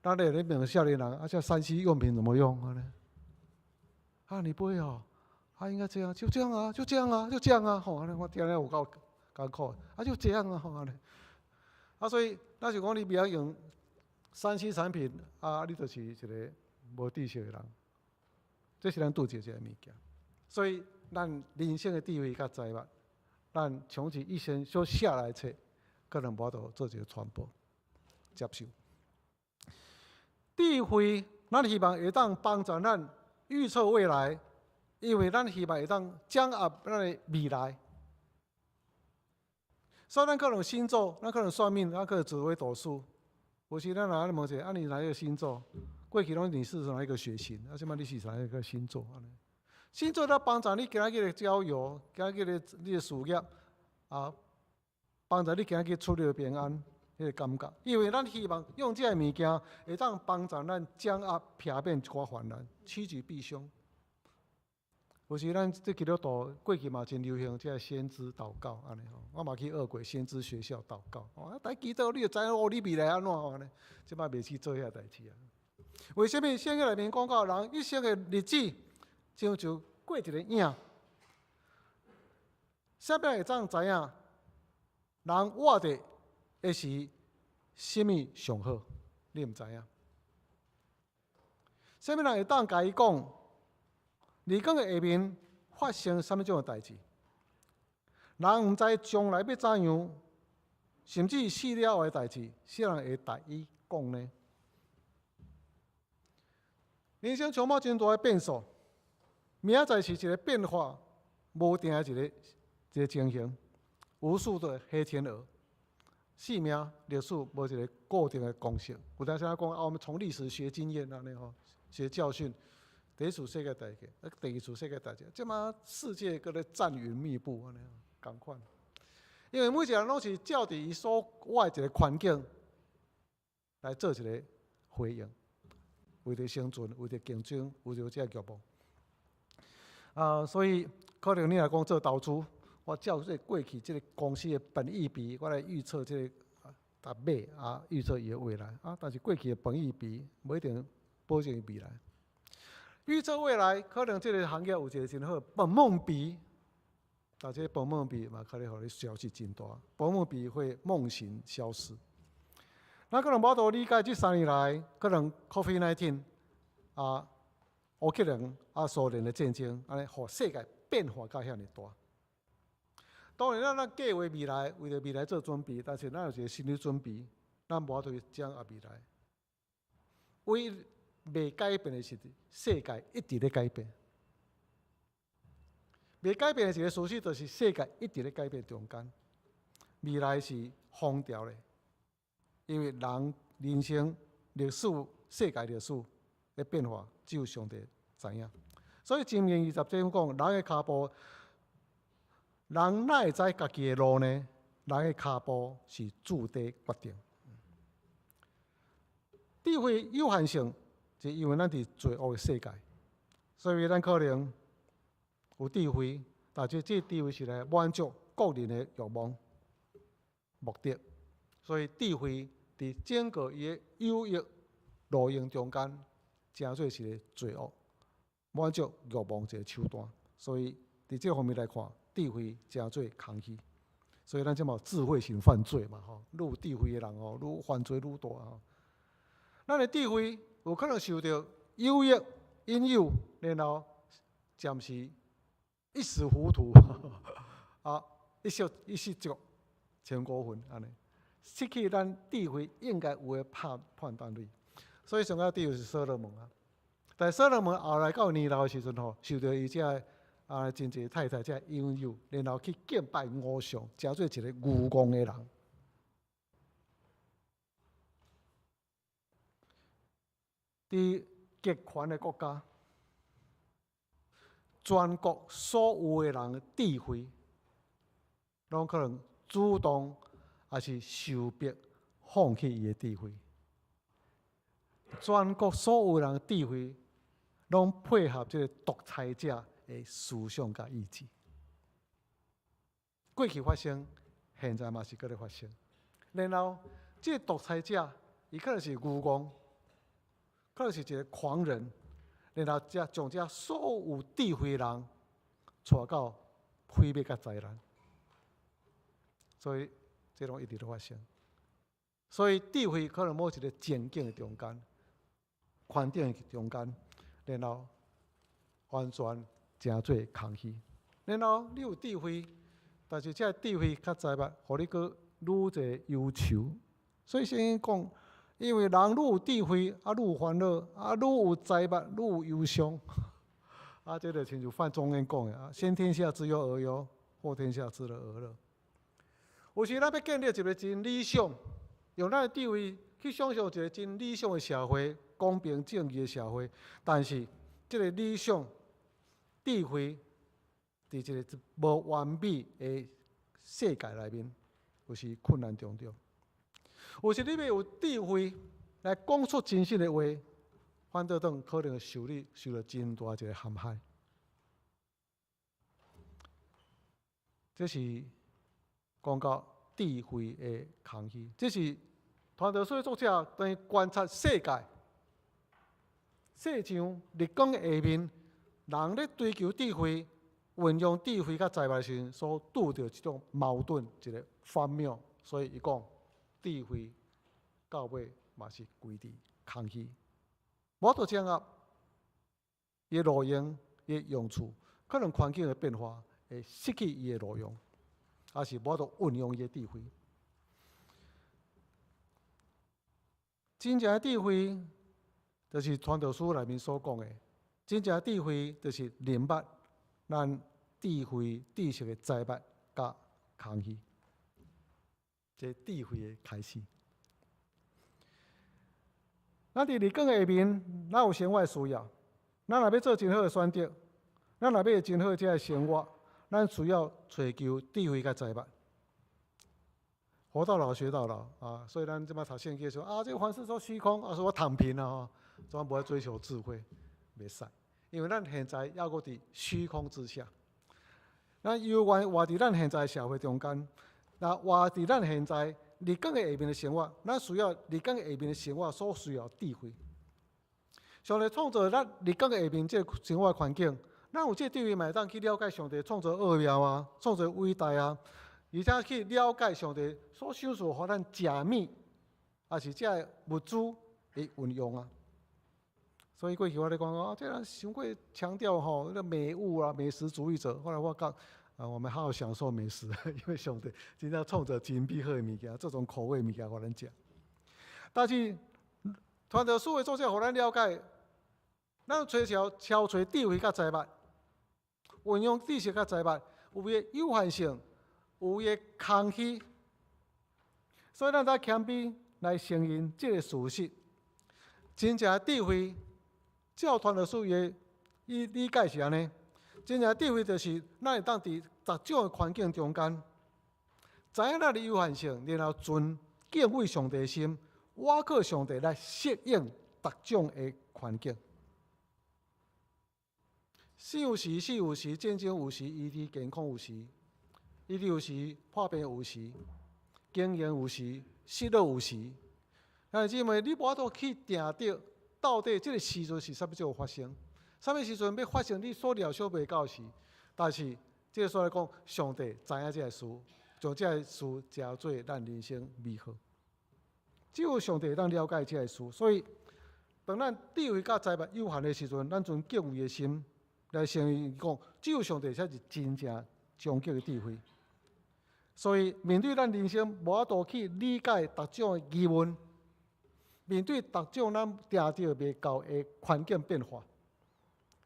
咱咧问少年人，这3C 用品怎么用啊？你不会哦？应该这样，就这样啊，就这样啊，就这样啊，吼！我听了有够艰苦，就这样啊，吼！所以咱是讲你不要用3C 产品你就是一个无知识的人，这是咱拄着这个物件。所以咱人生的智慧甲财物，咱穷其一生所写来的册，可能无法度做一个传播接受。智慧，咱希望会当帮助咱预测未来，因为咱希望会当掌握咱的未来。所以咱可能星座，咱可能算命，咱可能紫微斗数。有时咱来问者，你哪一个星座？过去拢你是哪一个血型？现在你是哪一个星座？星座它帮助你今日的交友，今日的你的事业帮助你今日出入平安，迄个感觉。因为咱希望用这个物件，会当帮助咱掌握避免一寡患难，趋吉避凶。有时咱这基督徒过去嘛真流行这先知祷告安尼吼，我嘛去学过先知学校祷告。大祈祷你就知影你未来安怎安尼，即摆袂去做遐代志啊。为什么圣经内面讲到人一生的日子，就过一个影？啥物会当知影？人活的会是啥物上好？你毋知影？啥物人会当甲伊讲？日光的下面发生什么种的代志？人毋知将来要怎样，甚至死了后的代志，谁人会代伊讲呢？人生充满真大的变数，明仔载是一个变化无定的一个情形，无数的黑天鹅。生命历史无一个固定的公式，有当时讲我们从历史学经验安尼吼，学教训。第一次世界大战，第二次世界大战，即马世界搁咧战云密布安尼，共款。因为每一个人拢是照伫伊所活的一个环境来做一个回应，为着生存，为着竞争，为着这个局部。所以可能你来讲做投资，我照这过去这个公司的本益比，我来预测这个买预测伊的未来但是过去的本益比不一定保证伊未来。预测未来，可能这个行业有一个真好本梦比，但这本梦比嘛，可能互你消息真大，本梦比会梦醒消失。咱可能无法度理解这3年来，可能 COVID-19 乌克兰苏联的战争，安尼互世界变化到遐尼大。当然，咱计划未来，为着未来做准备，但是咱有一个心理准备，咱无法度掌握未来。未改变的是世界一直咧改变，未改变的一个事实就是世界一直咧改变中间。未来是风调的，因为人生历史、世界历史的变化，只有上帝知影。所以箴言20节讲，人的脚步，人哪会知家己的路呢？人的脚步是注定决定。智慧有限性。是因为咱伫罪恶的世界，所以咱可能有智慧，但是这智慧是来满足个人的欲望、目的。所以智慧伫整个伊的有益路用中间，诚做是个罪恶，满足欲望一个手段。所以伫这方面来看，智慧诚做空虚。所以咱即嘛智慧型犯罪嘛吼，愈有智慧的人吼，愈犯罪愈大吼。咱的智慧有可能受到诱惑、引诱，然后暂时一时糊涂啊，一失足千古恨安尼，失去咱智慧应该有的判断力。所以上个智慧是所罗门啊，但所罗门后来到年老的时阵吼，受到伊这真侪太太这引诱，然后去敬拜偶像，诚做一个愚公的人。伫极权的国家，全国所有的人的智慧，拢可能主动还是受逼放弃伊的智慧。全国所有人的智慧，拢配合这个独裁者的思想甲意志。过去发生，现在嘛是搁咧发生。然后，这个独裁者，伊可能是愚公，可能是一个狂人，然后将这所有智慧的人带到毁灭甲灾难。所以，这拢一直都发生。所以，智慧可能某一个前景的中间，宽顶的中间，然后完全诚做空虚。然后你有智慧，但是这智慧较财物，互你搁愈一个忧愁。所以圣经讲，因为人愈有智慧，愈有烦恼，愈有财物，愈有忧伤。这就亲像范仲淹讲的先天下之忧而忧，后天下之乐而乐。有时咱要建立一个真理想，用咱的智慧去想象一个真理想的社会，公平正义的社会，但是这个理想、智慧，伫一个无完美的世界内面，有时困难重重。有时你要有智慧来讲出真实的话，反倒可能受到真大一个陷害。这是讲到智慧的空虚，这是传道书的作者等于观察世界，世上日光的下面，人咧追求智慧、运用智慧甲财物时，所拄着一种矛盾，一个反谬。所以伊讲，智慧到尾嘛是归伫空虚，无法度掌握伊的路用、伊的用处，可能环境的变化会失去伊的路用，也是无法度运用伊的智慧。真正的智慧，就是传道书内面所讲的，真正的智慧就是明白咱智慧知识的财物甲空虚，这智慧的开始。咱伫日光的下面，咱有生活的需要，咱若要做真好的选择，咱若要真好这个生活，咱需要追求智慧甲财物。活到老学到老所以咱即摆读圣经说这个凡事都虚空说我躺平了怎么不爱追求智慧？袂使，因为咱现在还搁伫虚空之下。咱犹原活伫咱现在社会中间，那活伫咱现在日光的下面的生活，咱需要日光的下面的生活所需要智慧。上帝创造咱日光的下面这个生活环境，咱有这智慧，嘛会当去了解上帝创造奥妙创造伟大而且去了解上帝所想所予咱食物，也是这个物资的运用所以过去我咧讲这人伤过强调那个美物美食主义者。后来我讲我们好好享受美食，因为上帝真正创造真美好的物件，这种口味的物件互咱食。但是传道书的作者互咱了解，咱找智慧甲财物，运用知识甲财物，有伊的有限性。有伊的空虚，所以咱才谦卑来承认这个事实。真正的智慧，照传道书伊理解是安尼：真正的智慧就是咱会当伫各种的环境中间，知影咱的有限性，然后存敬畏上帝的心，倚靠上帝来适应各种的环境。生有时，死有时；战争有时，医治健康有时。伊有时破病有时，经营有时，失落有时。但是姊妹，你无法度去定着到底这个时阵是啥物就有发生？啥物时阵要发生？你所料想袂到的事，但是这个所来讲，上帝知影这个事，将这个事加做咱人生美好。只有上帝当了解这个事，所以当咱智慧甲财物有限的时阵，咱存敬畏的心来承认讲，只有上帝才是真正终极的智慧。所以面对咱人生无法度去理解各种的疑问，面对各种咱定到袂到的环境变化，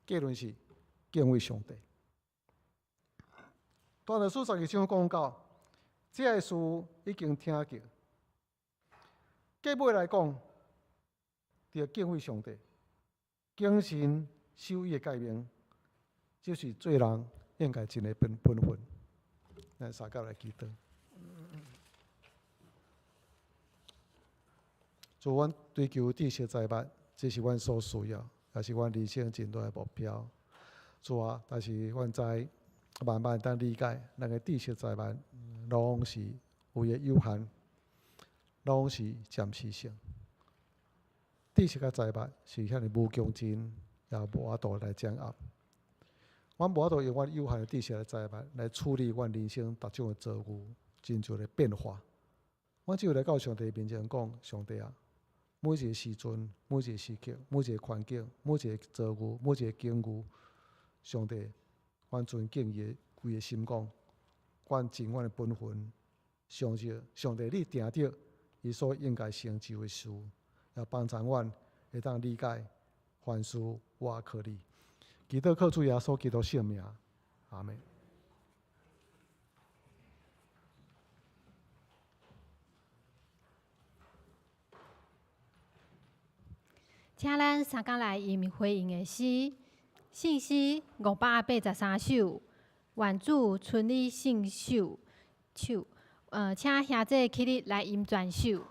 结论是敬畏上帝。传道书12章讲到，这个事已经听过。结尾来讲，要敬畏上帝，谨慎守伊的诫命，就是做人应该尽的本分。咱三角来祈祷。主，阮追求知识财物，这是阮所需要，也是阮人生真大的目标。主啊，但是阮知慢慢当理解，咱的知识财物拢是有诶有限，拢是暂时性。知识甲财物是遐尼无穷尽，也无法度来掌握。阮无法度用阮有限的知识和财物来处理阮人生各种的遭遇、真侪的变化。阮只有来到上帝面前讲：上帝啊，每一个时阵、每一个时刻、每一个环境、每一个遭遇、每一个境遇，上帝，阮尊敬伊的规个心讲，阮尽阮的本分，相信上帝你定着伊所应该成就的事，也帮助阮会当理解凡事我可理。祈祷靠主耶稣基督圣名，阿门。请咱三甲来吟回应的诗，信诗583首，愿主存你信手。请兄弟起立来吟全首。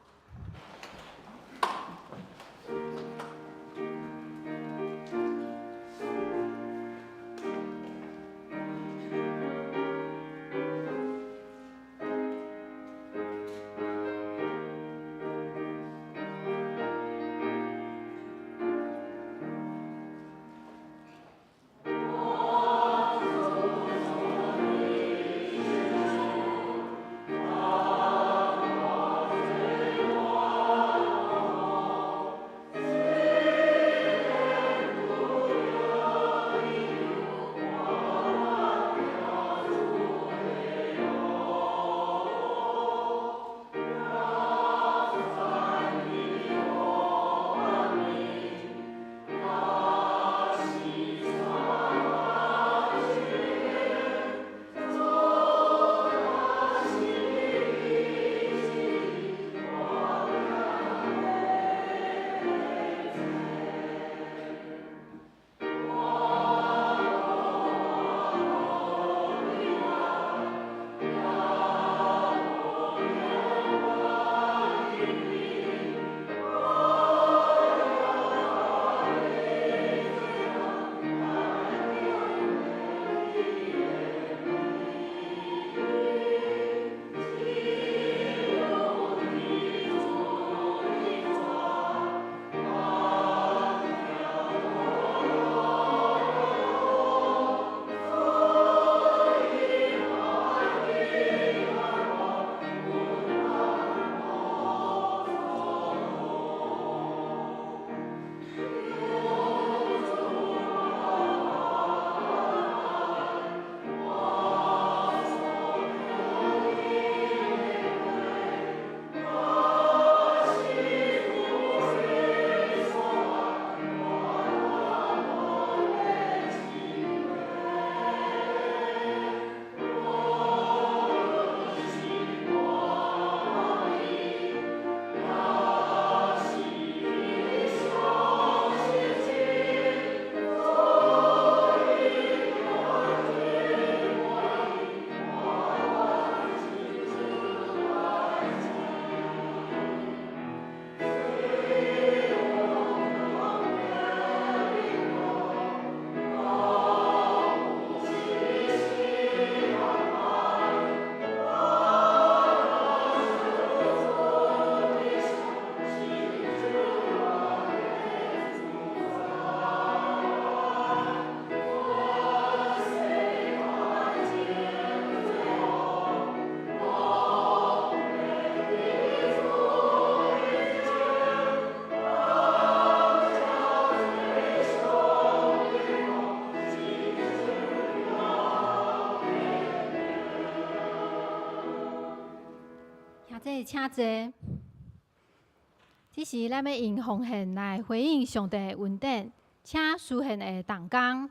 请坐。这时，咱要用奉献来回应上帝的恩典，请书献的同工。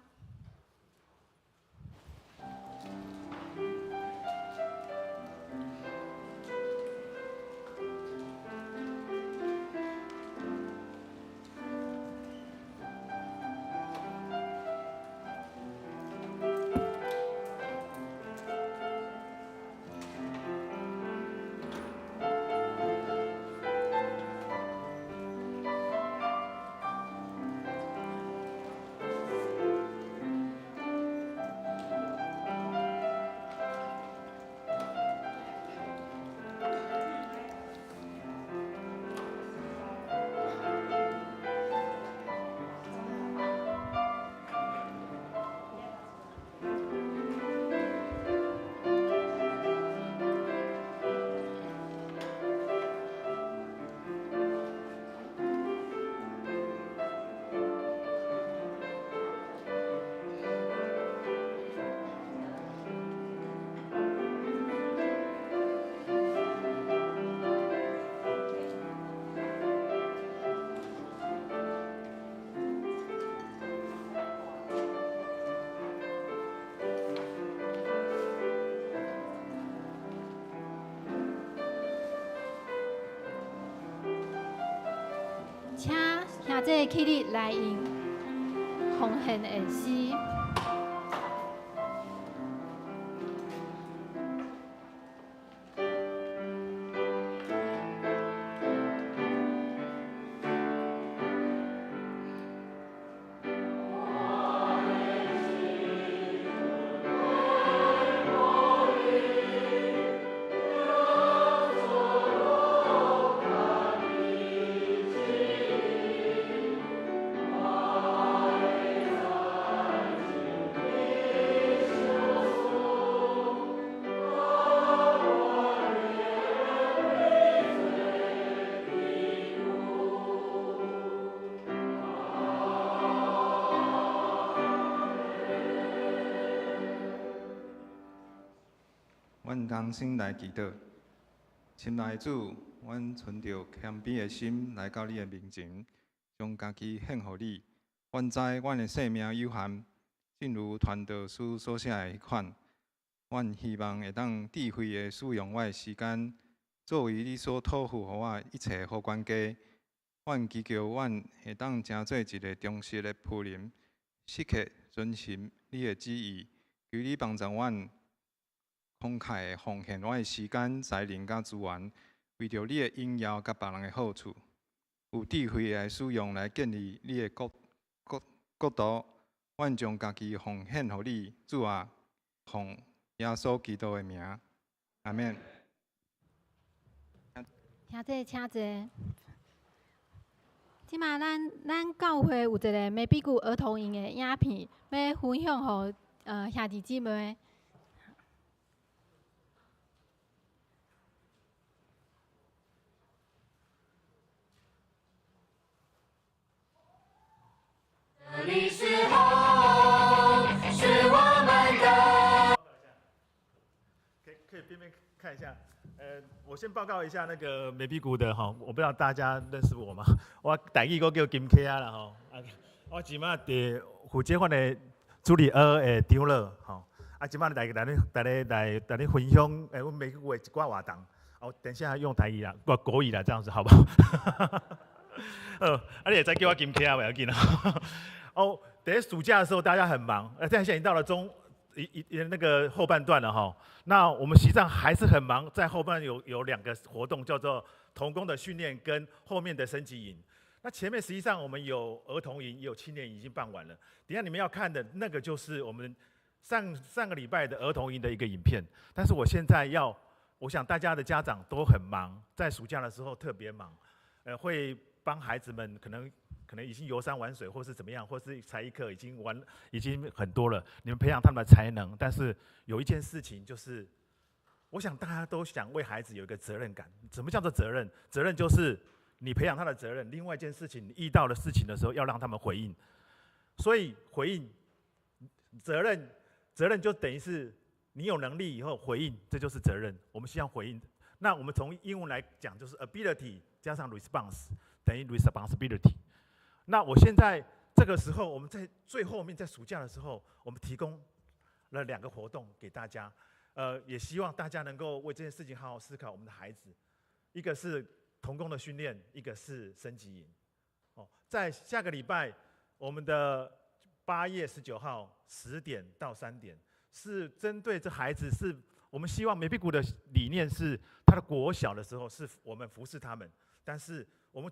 请兄弟起立来用奉献的诗。阮同心来祈祷，亲爱的主，阮存着谦卑的心来到你的面前，将家己献予你。阮知阮的生命有限，正如传道书所写的迄款，阮希望会当智慧的使用我的时间，作为你所托付予我一切好管家。阮祈求阮会当成做一个忠实的仆人，时刻遵循你的旨意，求你帮助阮。慷慨的奉献我的时间、才能甲资源，为着你的荣耀甲别人的好处，有智慧来使用来建立你的国度。阮将家己奉献予你，主啊，奉耶稣基督的名，阿免。兄弟，请坐。即马咱教会有一个美比古儿童营的影片，要分享予兄弟姊妹。这里是home，是我们的。可以边边看一下。我先报告一下那个美比谷的哈，我不知道大家认识我吗？我台语我叫金 K 啊啦吼，我即马伫负责阮的助理儿的长老吼，即马来分享阮美比谷的一寡活动，等一下用台语啦，国语啦，这样子好不好？你也在叫我金 K 啊，不要紧啦。等暑假的时候大家很忙，现在已经到了那个后半段了哈。那我们实际上还是很忙，在后半有2个活动，叫做童工的训练跟后面的升级营。那前面实际上我们有儿童营，也有青年营已经办完了。等一下你们要看的那个就是我们上个礼拜的儿童营的一个影片。但是我现在我想大家的家长都很忙，在暑假的时候特别忙，会帮孩子们可能已经游山玩水，或是怎么样，或是才艺课已经很多了。你们培养他们的才能，但是有一件事情就是，我想大家都想为孩子有一个责任感。什么叫做责任？责任就是你培养他的责任。另外一件事情，你遇到的事情的时候，要让他们回应。所以回应责任就等于是你有能力以后回应，这就是责任。我们希望回应。那我们从英文来讲，就是 ability 加上 response 等于 responsibility。那我现在这个时候，我们在最后面，在暑假的时候，我们提供了2个活动给大家，也希望大家能够为这件事情好好思考我们的孩子。一个是童工的训练，一个是升级营。在下个礼拜，我们的8月19号10点到3点，是针对这孩子，是我们希望梅碧谷的理念是，他的国小的时候是我们服侍他们，但是我们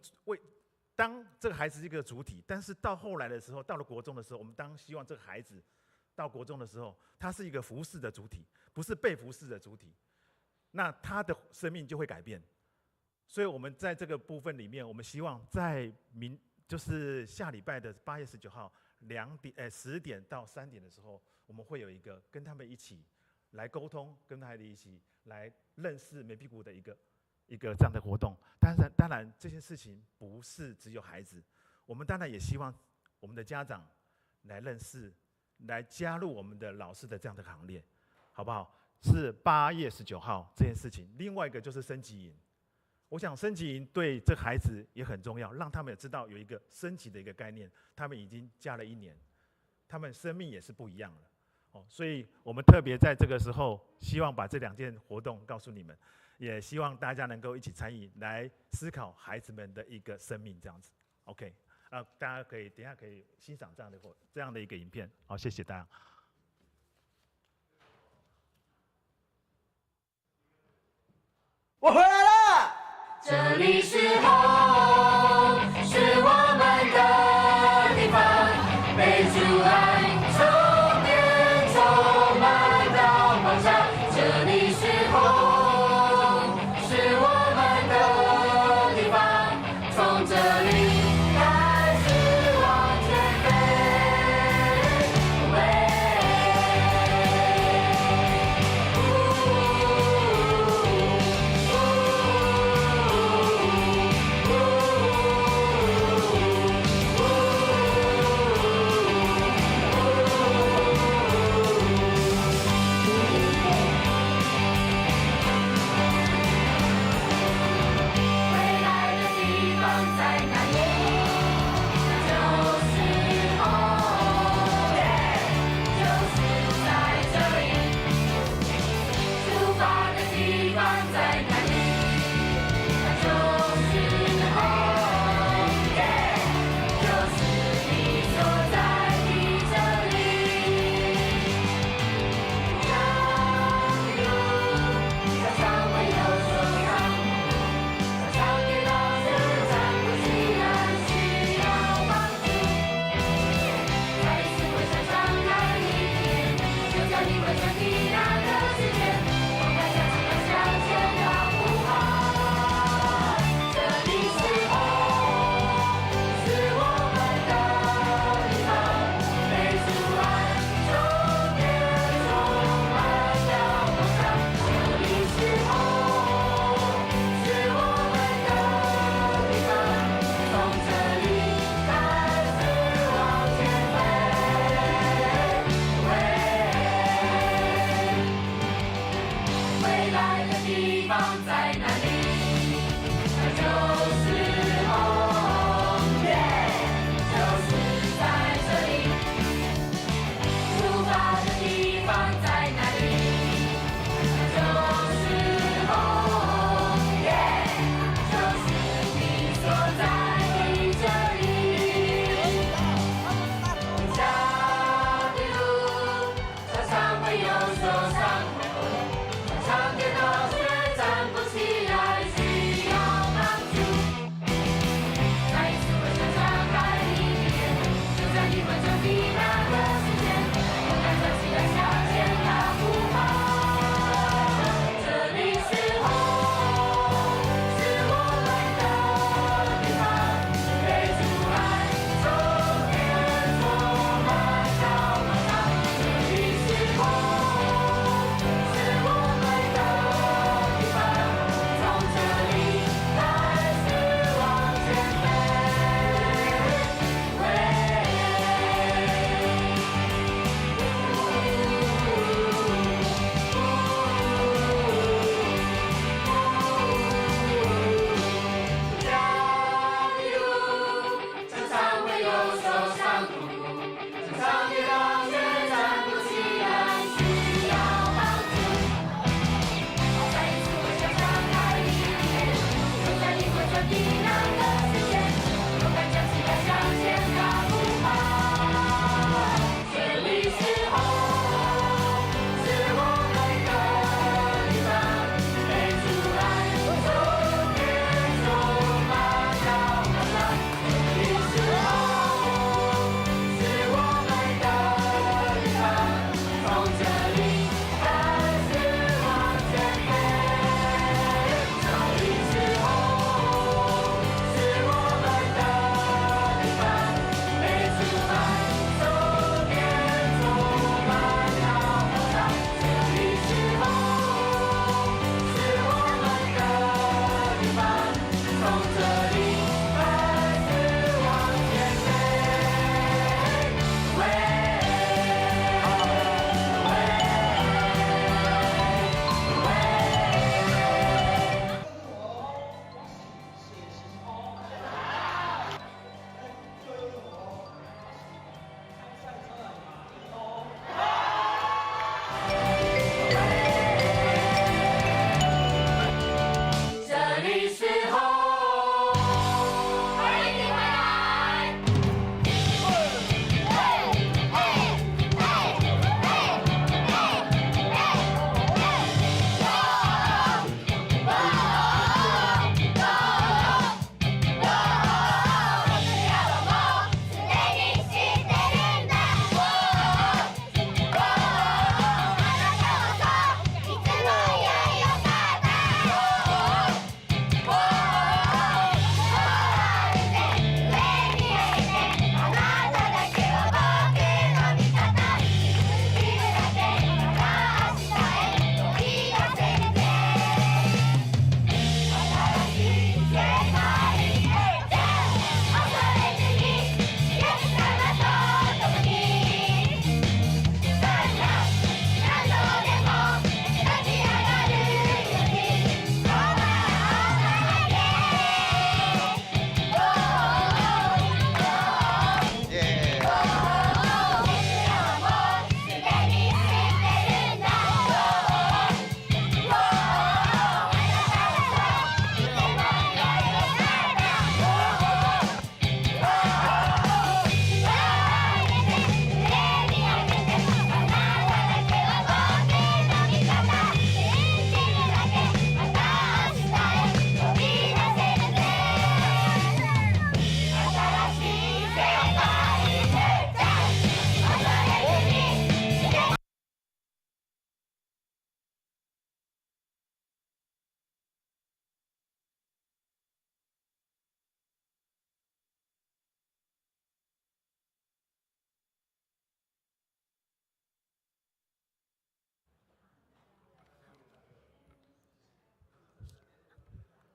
当这个孩子是一个主体，但是到后来的时候，到了国中的时候，我们希望这个孩子到国中的时候，他是一个服侍的主体，不是被服侍的主体，那他的生命就会改变。所以我们在这个部分里面，我们希望在就是下礼拜的8月19号10点到3点的时候，我们会有一个跟他们一起来沟通，跟孩子一起来认识梅碧谷的一个这样的活动。当然这些事情不是只有孩子，我们当然也希望我们的家长来认识，来加入我们的老师的这样的行列，好不好？是8月19号这件事情。另外一个就是升级营。我想升级营对这孩子也很重要，让他们也知道有一个升级的一个概念。他们已经加了1年，他们生命也是不一样了。所以我们特别在这个时候，希望把这2件活动告诉你们，也希望大家能够一起参与，来思考孩子们的一个生命这样子。OK， 大家可以等一下可以欣赏这样的一个影片。好，谢谢大家。我回来了。这里是 home， 是我们的地方，被主爱充电，充满到爆炸。这里是 home， 是我们的地方，从这里开始往前飞。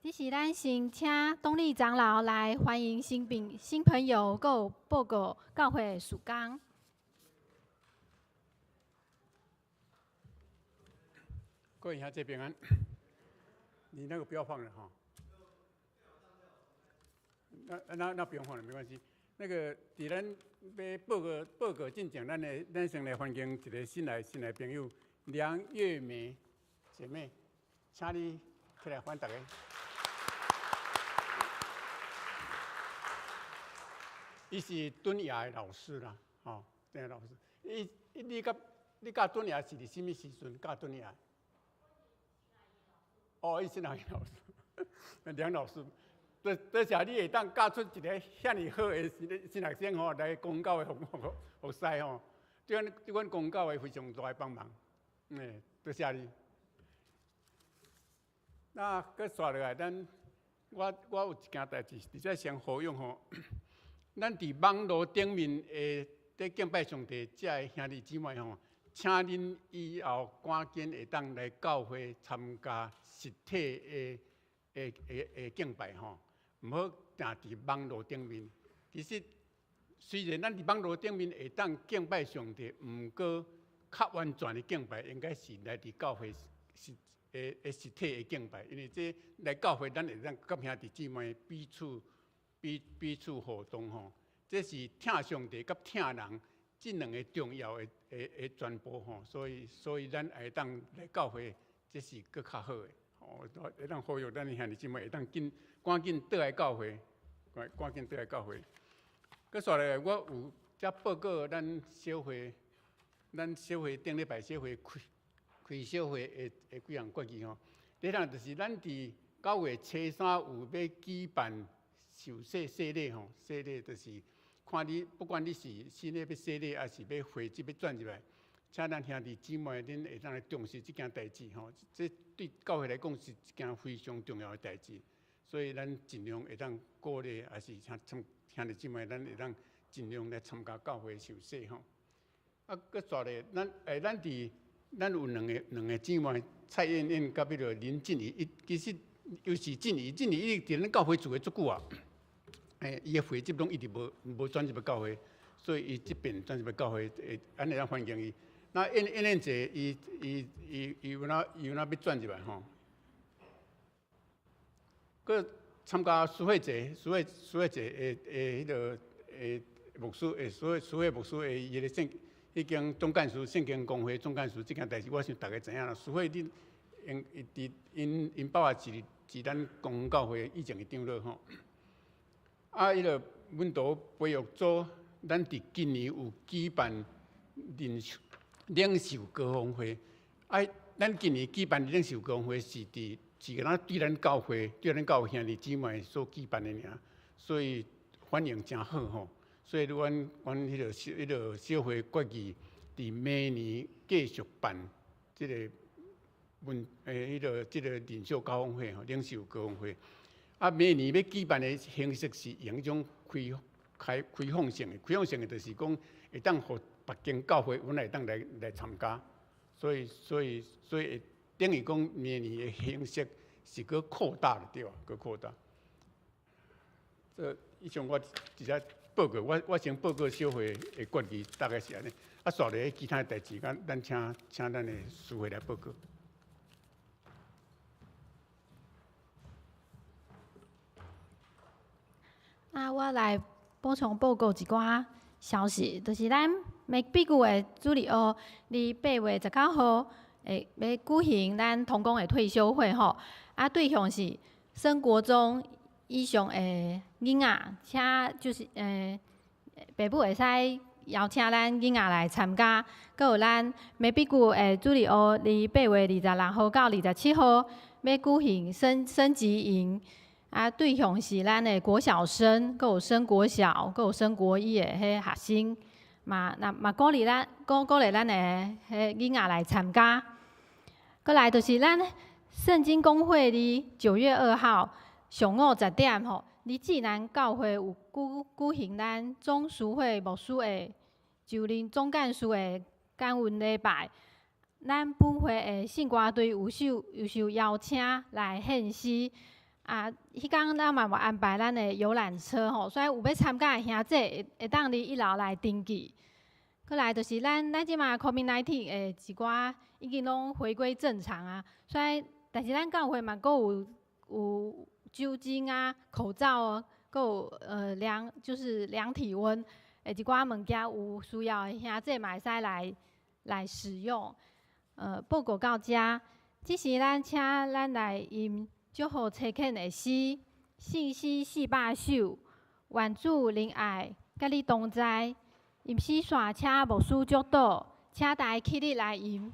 这是咱先请董理长老来欢迎新朋友，还有报告教会的事工。各位兄姐平安，你那个不要放了哈。那不用放了，没关系。那个，伫咱要报告进前，咱先来欢迎一个新来朋友梁月梅姐妹，请你起来欢迎大家。伊是敦雅的老师啦，吼，敦雅老师。你教敦雅是伫什么时阵教敦雅？哦，伊是哪位老师？梁老师。多谢你会当教出一个遐尼好的新学生吼，来公教的服侍吼，对阮公教的非常大的帮忙。多谢你。那搁刷落来，我有一件代志，伫遮先呼应吼。咱伫网络顶面在敬拜上帝，遮的兄弟姊妹吼，请恁以后赶紧会当来教会参加实体的敬拜吼。唔好定伫网络顶面。其实，虽然咱伫网络顶面会当敬拜上帝，毋过较完全的敬拜，应该是来伫教会实体的敬拜。因为这来教会，咱会当甲兄弟姊妹彼此互动吼。这是听上帝甲听人这两个重要的传播吼。所以咱会当来教会，这是搁较好的。会当呼吁咱的兄弟姊妹会当赶紧倒来教会，赶紧倒来教会。搁续来，我有则报告咱小会顶礼拜小会开小会的几项决议吼。第一项就是咱伫9月初3有要举办受洗礼吼，洗礼就是看你不管你是新的要洗礼，还是要回籍要转入来。请咱兄弟姊妹，恁会当来重视这件代志吼，这对教会来讲是一件非常重要的代志，所以咱尽量会当鼓励，还是兄弟姊妹，咱会当尽量来参加教会受洗吼。啊，搁续咧，咱有两个姊妹，蔡燕燕甲迄个林静怡，其实尤其静怡伊伫咱教会住的足久啊，伊的会籍拢一直无转入教会，所以伊即边转入教会，安尼咱欢迎伊。那燕姐，伊有哪要转入来吼？佮参加苏慧节迄个牧师苏慧牧师伊个已经总干事圣经公会总干事这件代志，我想大家知影啦。苏慧因爸爸是咱公教会以前的长老吼。啊，伊个阮都培育组，咱伫今年有举办领袖高峰会，咱今年举办领袖高峰会是对咱教会兄弟姊妹所举办的尔，所以反应真好吼。所以阮迄个小会决议，伫明年继续办即个即个领袖高峰会吼，领袖高峰会。啊，明年要举办的形式是用迄种开放性的，开放性的就是讲会当互别间教会阮会当来参加，所以等于讲明年的形式是搁扩大了，对吧？搁扩大。这以上我直接报告，我先报告小会的决议，大概是安尼。啊，续来其他的代志，咱请咱的师会来报告。我来补充报告一寡消息，就是咱要必具的主理学伫8月19号会要举行咱同工的退休会吼，对象是升国中以上的囡仔，且就是爸母会使邀请咱囡仔来参加，佮有咱要必具的主理学伫8月26号到27号要举行升级营。对象是咱的国小生，佮有升国小，佮有升国一的迄学生，嘛鼓励咱的迄囡仔来参加。佮来就是咱圣经公会伫9月2号上午10点吼，伫济南教会有举行咱总书会牧师的就任总干事的感恩礼拜。咱本会的圣歌队有受邀请来献诗。迄天咱嘛有安排咱的游览车吼，所以有要参加的兄弟会当伫1楼来登记。过来就是咱即马 COVID-19 的一寡已经拢回归正常啊，所以但是咱教会嘛，佫有酒精啊、口罩哦，佫有就是量体温的一寡物件，有需要的兄弟嘛会使来使用。报告到遮，即是咱请咱来吟祝福车恳的诗，信诗400首，愿主仁爱，甲你同在。吟诗线请牧师祝祷，请大家起立来吟。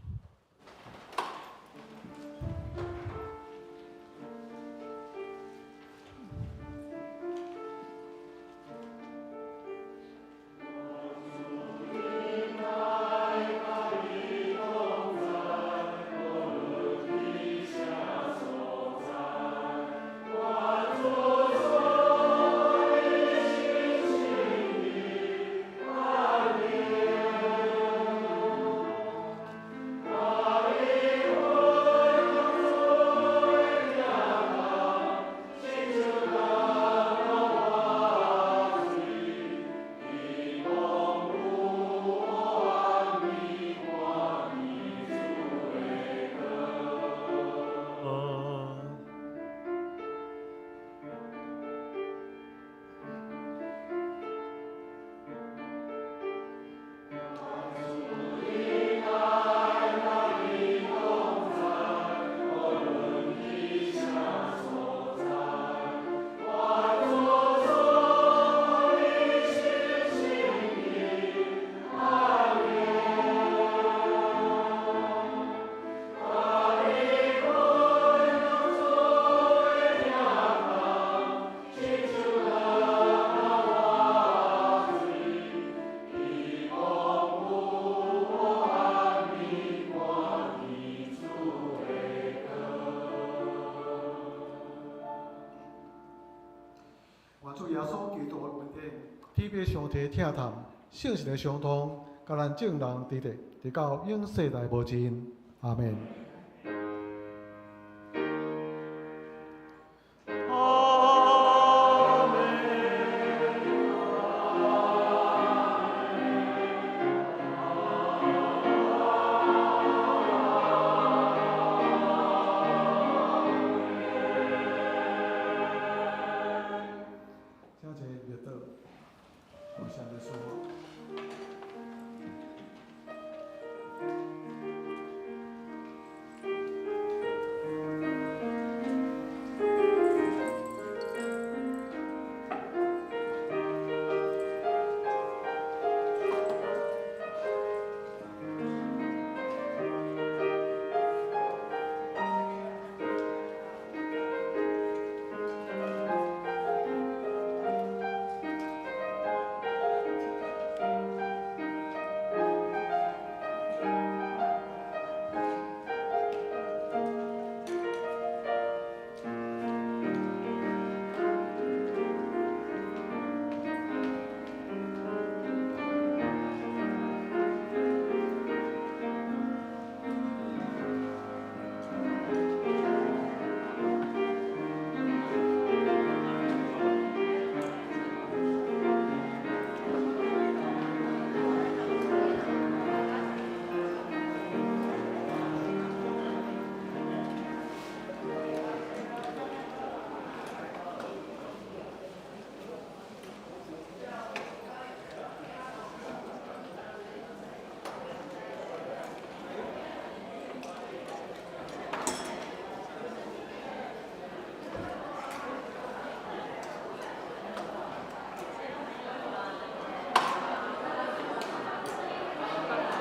主耶稣基督的恩典，天父上帝疼痛，圣神的相通，甲咱众人伫地，直到永世代无尽。阿门。